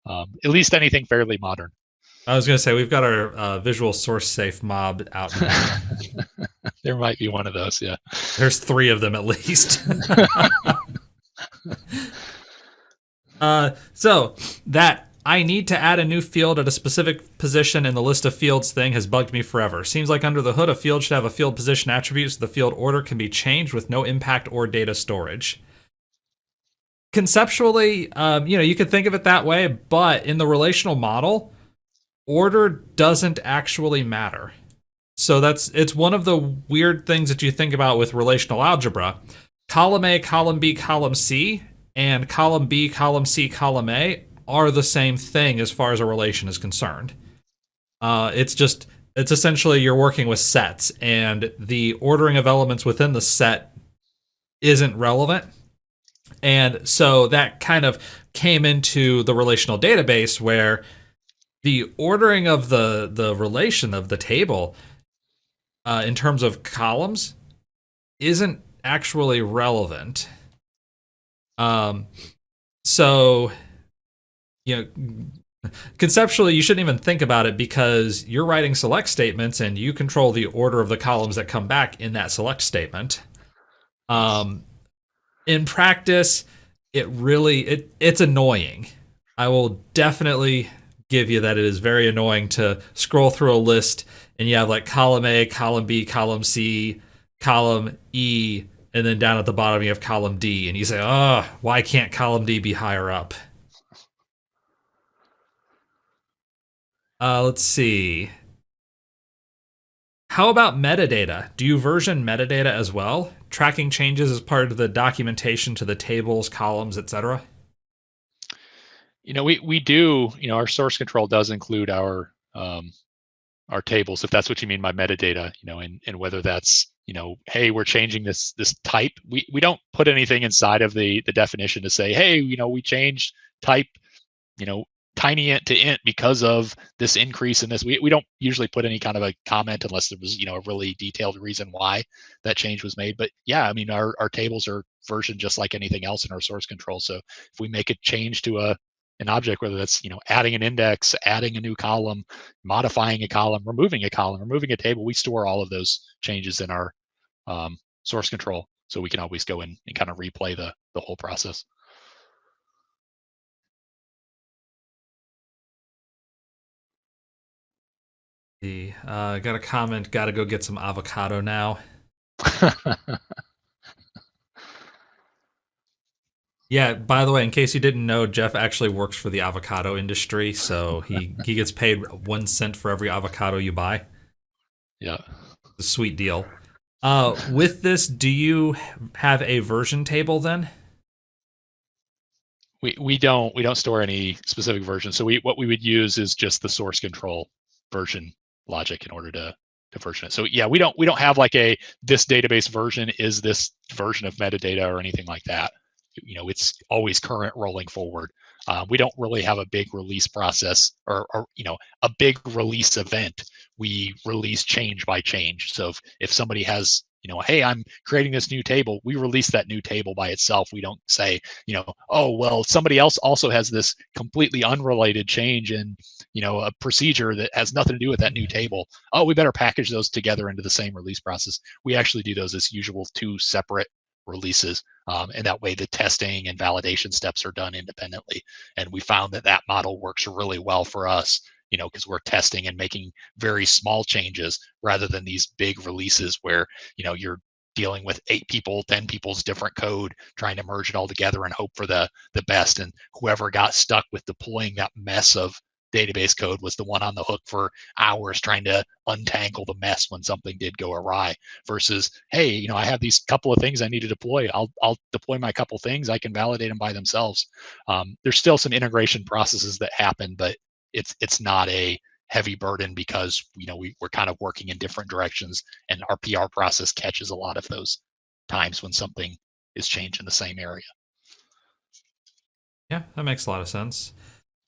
At least anything fairly modern. I was going to say, we've got our visual source safe mob out now. There might be one of those, yeah. There's 3 of them at least. So that I need to add a new field at a specific position in the list of fields thing has bugged me forever. Seems like under the hood, a field should have a field position attribute so the field order can be changed with no impact or data storage. Conceptually, you could think of it that way, but in the relational model, order doesn't actually matter. So it's one of the weird things that you think about with relational algebra. Column A, column B, column C, and column B, column C, column A are the same thing as far as a relation is concerned. It's essentially you're working with sets, and the ordering of elements within the set isn't relevant. And so that kind of came into the relational database where the ordering of the relation of the table in terms of columns isn't actually relevant. So, conceptually, you shouldn't even think about it because you're writing select statements and you control the order of the columns that come back in that select statement. In practice, it's annoying. I will definitely give you that it is very annoying to scroll through a list and you have like column A, column B, column C, column E, and then down at the bottom you have column D, and you say, oh, why can't column D be higher up? Let's see. How about metadata? Do you version metadata as well? Tracking changes as part of the documentation to the tables, columns, etc.? We do, our source control does include our tables, if that's what you mean by metadata, and whether that's, hey, we're changing this type. We don't put anything inside of the definition to say, hey, we changed type, tiny int to int because of this increase in this. We don't usually put any kind of a comment unless there was, a really detailed reason why that change was made. But yeah, our tables are versioned just like anything else in our source control. So if we make a change to an object, whether that's, adding an index, adding a new column, modifying a column, removing a table, we store all of those changes in our source control. So we can always go in and kind of replay the whole process. Got a comment, gotta go get some avocado now. Yeah, by the way, in case you didn't know, Jeff actually works for the avocado industry, so he gets paid 1 cent for every avocado you buy. Yeah. It's a sweet deal. With this, do you have a version table then? We don't store any specific version. So what we would use is just the source control version logic in order to version it. So yeah, we don't have like this database version is this version of metadata or anything like that. It's always current rolling forward. We don't really have a big release process or a big release event. We release change by change. So if somebody has, hey, I'm creating this new table, we release that new table by itself. We don't say, oh, well, somebody else also has this completely unrelated change in, a procedure that has nothing to do with that new table. Oh, we better package those together into the same release process. We actually do those as usual 2 separate releases. And that way the testing and validation steps are done independently. And we found that model works really well for us, because we're testing and making very small changes rather than these big releases where, you're dealing with 8 people, 10 people's different code, trying to merge it all together and hope for the best. And whoever got stuck with deploying that mess of database code was the one on the hook for hours trying to untangle the mess when something did go awry, versus, hey, I have these couple of things I need to deploy. I'll deploy my couple things. I can validate them by themselves. There's still some integration processes that happen, but it's not a heavy burden because we're kind of working in different directions, and our PR process catches a lot of those times when something is changed in the same area. Yeah, that makes a lot of sense.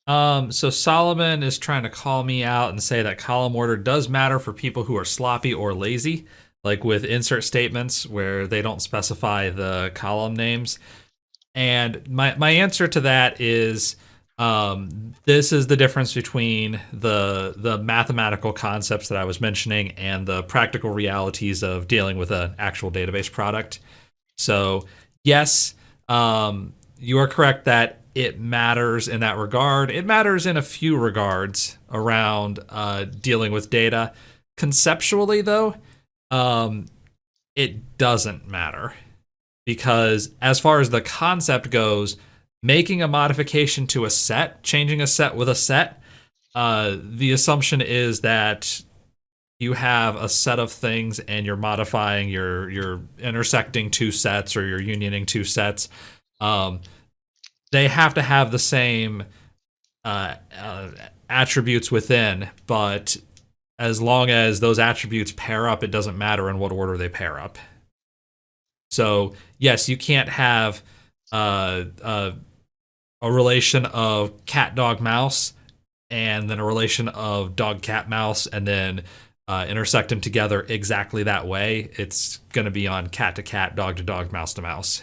So Solomon is trying to call me out and say that column order does matter for people who are sloppy or lazy, like with insert statements where they don't specify the column names. And my answer to that is this is the difference between the mathematical concepts that I was mentioning and the practical realities of dealing with an actual database product. So yes, you are correct that it matters in that regard. It matters in a few regards around dealing with data. Conceptually, though, it doesn't matter, because as far as the concept goes, making a modification to a set, changing a set with a set, the assumption is that you have a set of things and you're modifying, you're intersecting two sets or you're unioning two sets. They have to have the same attributes within, but as long as those attributes pair up, it doesn't matter in what order they pair up. So yes, you can't have a relation of cat, dog, mouse, and then a relation of dog, cat, mouse, and then intersect them together exactly that way. It's going to be on cat to cat, dog to dog, mouse to mouse.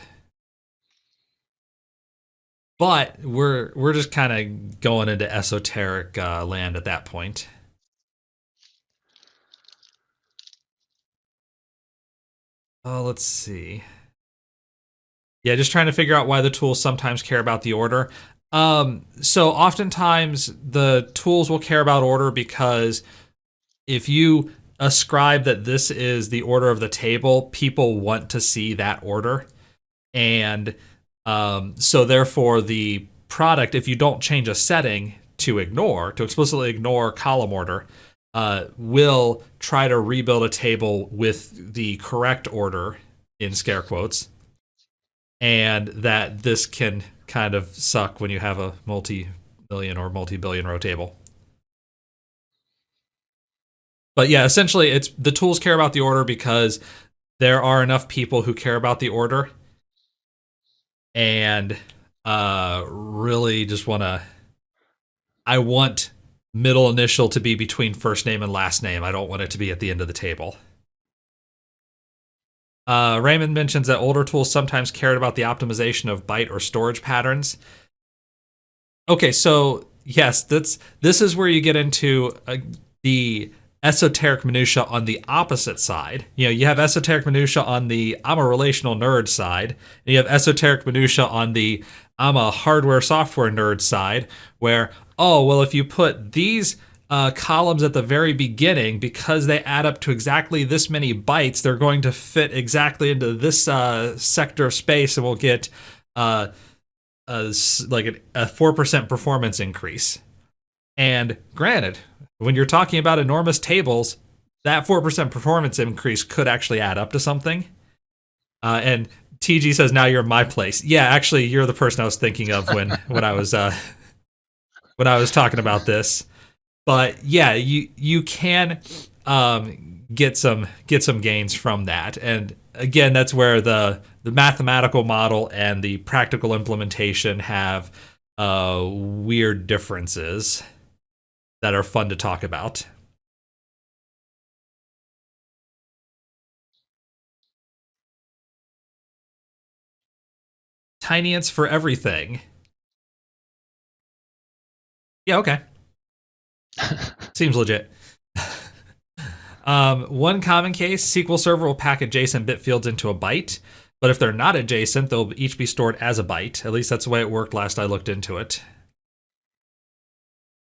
But we're just kind of going into esoteric land at that point. Oh, let's see. Yeah, just trying to figure out why the tools sometimes care about the order. So oftentimes the tools will care about order because if you ascribe that this is the order of the table, people want to see that order. And so therefore the product, if you don't change a setting to explicitly ignore column order, will try to rebuild a table with the correct order in scare quotes. And that this can kind of suck when you have a multi-million or multi-billion row table. But yeah, essentially, it's the tools care about the order because there are enough people who care about the order and really just I want middle initial to be between first name and last name. I don't want it to be at the end of the table. Raymond mentions that older tools sometimes cared about the optimization of byte or storage patterns. Okay, so yes, this is where you get into the esoteric minutia on the opposite side. You know, you have esoteric minutia on the I'm a relational nerd side, and you have esoteric minutia on the I'm a hardware software nerd side, where, oh, well, if you put these columns at the very beginning, because they add up to exactly this many bytes, they're going to fit exactly into this sector of space, and we'll get like a 4% performance increase. And granted, when you're talking about enormous tables, that 4% performance increase could actually add up to something. And TG says, now you're in my place. Yeah, actually, you're the person I was thinking of when I was talking about this. But yeah, you can get some gains from that. And again, that's where the mathematical model and the practical implementation have weird differences that are fun to talk about. Tiniants for everything. Yeah, okay. Seems legit. One common case, SQL Server will pack adjacent bit fields into a byte, but if they're not adjacent, they'll each be stored as a byte. At least that's the way it worked last I looked into it.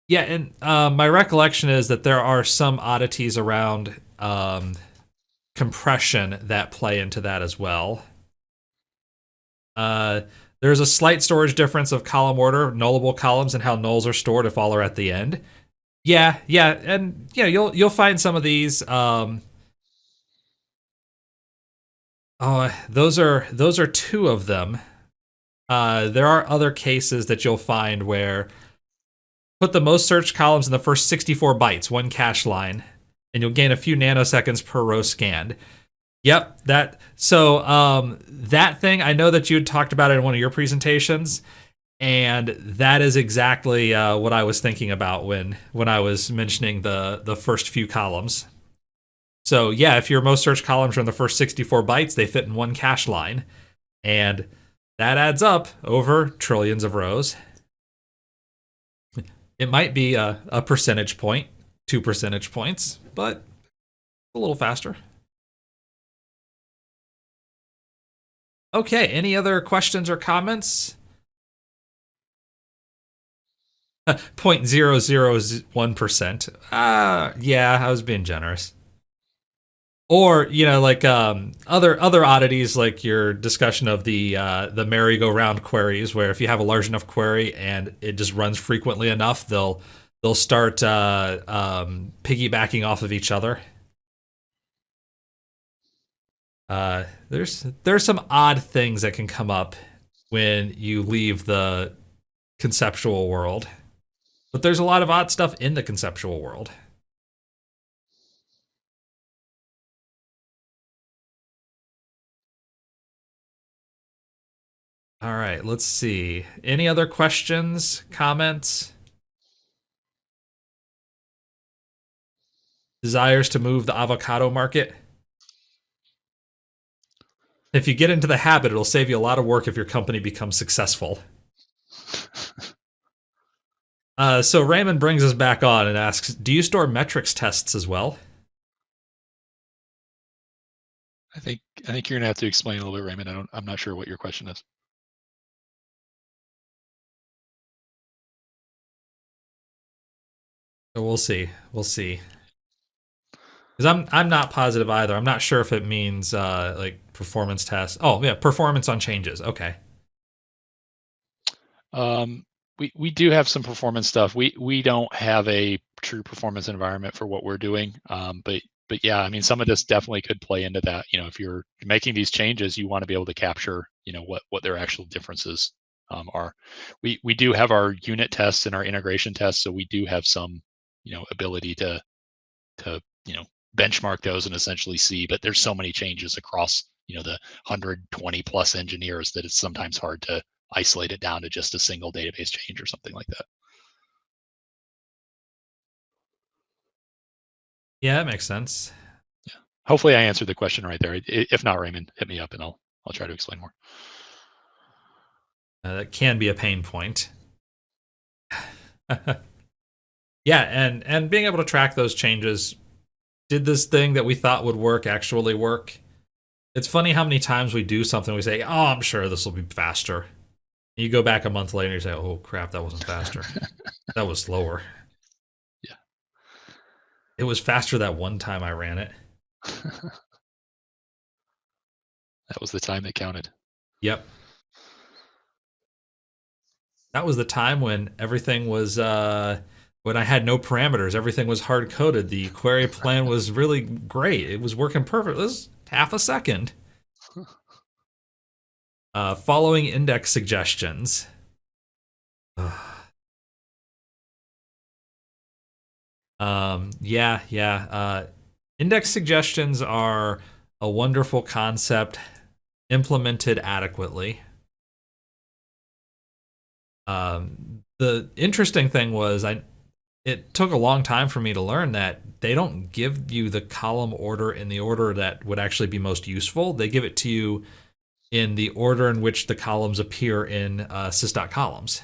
Yeah, and my recollection is that there are some oddities around compression that play into that as well. There's a slight storage difference of column order, nullable columns, and how nulls are stored if all are at the end. Yeah, and yeah, you'll find some of these. Those are two of them. There are other cases that you'll find where put the most searched columns in the first 64 bytes, one cache line, and you'll gain a few nanoseconds per row scanned. Yep, that thing, I know that you had talked about it in one of your presentations, and that is exactly what I was thinking about when I was mentioning the first few columns. So yeah, if your most searched columns are in the first 64 bytes, they fit in one cache line, and that adds up over trillions of rows. It might be a percentage point, 2 percentage points, but a little faster. Okay, any other questions or comments? 0.001%. Yeah, I was being generous. Or like other oddities, like your discussion of the merry-go-round queries, where if you have a large enough query and it just runs frequently enough, they'll start piggybacking off of each other. There's some odd things that can come up when you leave the conceptual world, but there's a lot of odd stuff in the conceptual world. All right, let's see. Any other questions, comments? Desires to move the avocado market? If you get into the habit, it'll save you a lot of work if your company becomes successful. So Raymond brings us back on and asks, do you store metrics tests as well? I think you're gonna have to explain a little bit, Raymond. I'm not sure what your question is. So we'll see. We'll see. Because I'm not positive either. I'm not sure if it means like performance tests. Oh yeah, performance on changes. Okay. We do have some performance stuff. We don't have a true performance environment for what we're doing. But yeah, I mean, some of this definitely could play into that. If you're making these changes, you want to be able to capture, what their actual differences are. We do have our unit tests and our integration tests, so we do have some, ability to benchmark those and essentially see. But there's so many changes across, the 120 plus engineers that it's sometimes hard to isolate it down to just a single database change or something like that. Yeah, that makes sense. Yeah. Hopefully I answered the question right there. If not, Raymond, hit me up and I'll try to explain more. That can be a pain point. Yeah, and being able to track those changes. Did this thing that we thought would work actually work? It's funny how many times we do something, we say, oh, I'm sure this will be faster. And you go back a month later and you say, oh crap, that wasn't faster. That was slower. Yeah. It was faster that one time I ran it. That was the time that counted. Yep. That was the time when everything was when I had no parameters, everything was hard coded. The query plan was really great. It was working perfect. It was half a second. Following index suggestions. Yeah. Index suggestions are a wonderful concept implemented adequately. The interesting thing was it took a long time for me to learn that they don't give you the column order in the order that would actually be most useful. They give it to you in the order in which the columns appear in sys.columns.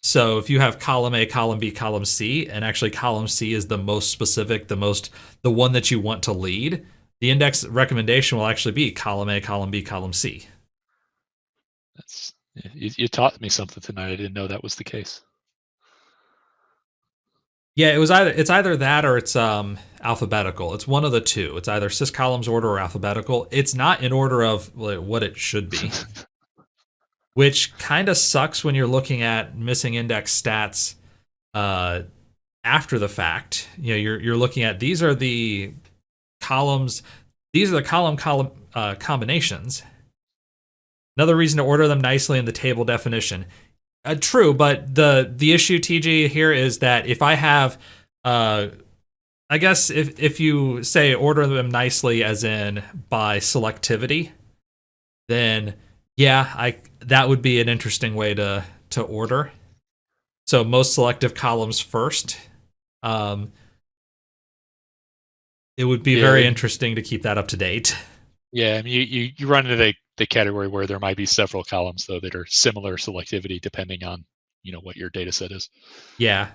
So if you have column A, column B, column C, and actually column C is the most specific, the one that you want to lead, the index recommendation will actually be column A, column B, column C. You taught me something tonight. I didn't know that was the case. Yeah, it's either that or it's alphabetical. It's one of the two. It's either syscolumns order or alphabetical. It's not in order of what it should be. Which kind of sucks when you're looking at missing index stats after the fact. You're looking at these are the columns, these are the column combinations. Another reason to order them nicely in the table definition. True, but the issue, TG, here is that if I have, I guess if you say order them nicely as in by selectivity, then yeah, that would be an interesting way to order. So most selective columns first. It would be very interesting to keep that up to date. Yeah, I mean, you run into the category where there might be several columns though that are similar selectivity depending on what your data set is. Yeah.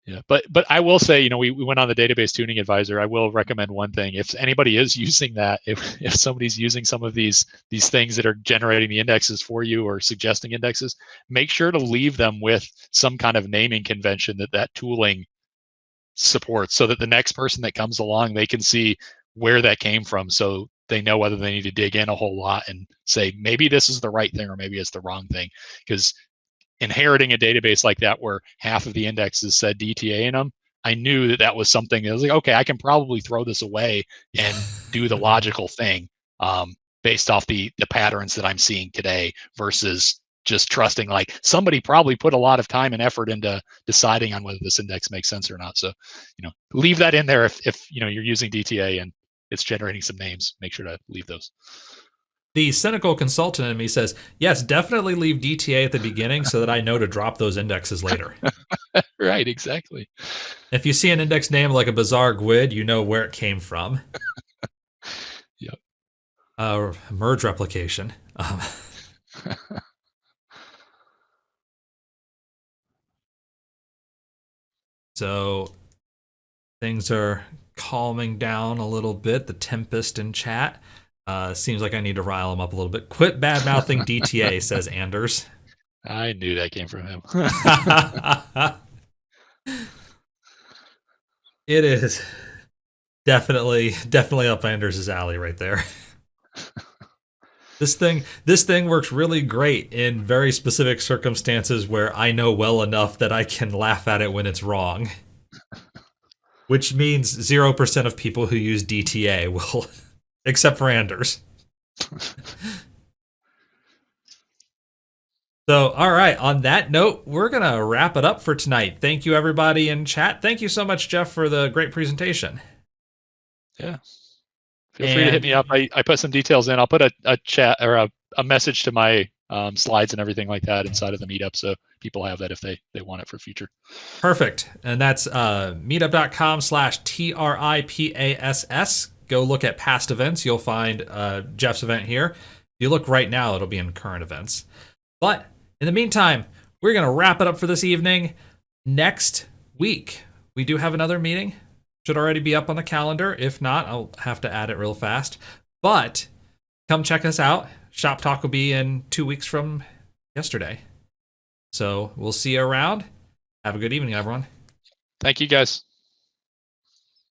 Yeah, but I will say, we went on the database tuning advisor. I will recommend one thing. If anybody is using that, if somebody's using some of these things that are generating the indexes for you or suggesting indexes, make sure to leave them with some kind of naming convention that tooling supports, so that the next person that comes along, they can see where that came from, so they know whether they need to dig in a whole lot and say, maybe this is the right thing or maybe it's the wrong thing. Because inheriting a database like that where half of the indexes said DTA in them, I knew that was something that was like, okay, I can probably throw this away and do the logical thing, based off the patterns that I'm seeing today, versus just trusting like somebody probably put a lot of time and effort into deciding on whether this index makes sense or not. So, leave that in there if you're using DTA and it's generating some names. Make sure to leave those. The cynical consultant in me says, yes, definitely leave DTA at the beginning so that I know to drop those indexes later. Right, exactly. If you see an index name like a bizarre GUID, you know where it came from. Yep. Merge replication. So things are calming down a little bit. The tempest in chat. Seems like I need to rile him up a little bit. Quit bad-mouthing DTA, says Anders. I knew that came from him. It is definitely up Anders' alley right there. This thing works really great in very specific circumstances where I know well enough that I can laugh at it when it's wrong. Which means 0% of people who use DTA will, except for Anders. So, all right, on that note, we're going to wrap it up for tonight. Thank you, everybody in chat. Thank you so much, Jeff, for the great presentation. Yeah. Feel free to hit me up. I put some details in. I'll put a chat or a message to my slides and everything like that inside of the meetup, so people have that if they want it for future. Perfect. And that's meetup.com/TRIPASS. Go look at past events. You'll find Jeff's event here. If you look right now, it'll be in current events. But in the meantime, we're going to wrap it up for this evening. Next week, we do have another meeting. Should already be up on the calendar. If not, I'll have to add it real fast. But come check us out. Shop Talk will be in 2 weeks from yesterday. So we'll see you around. Have a good evening, everyone. Thank you, guys.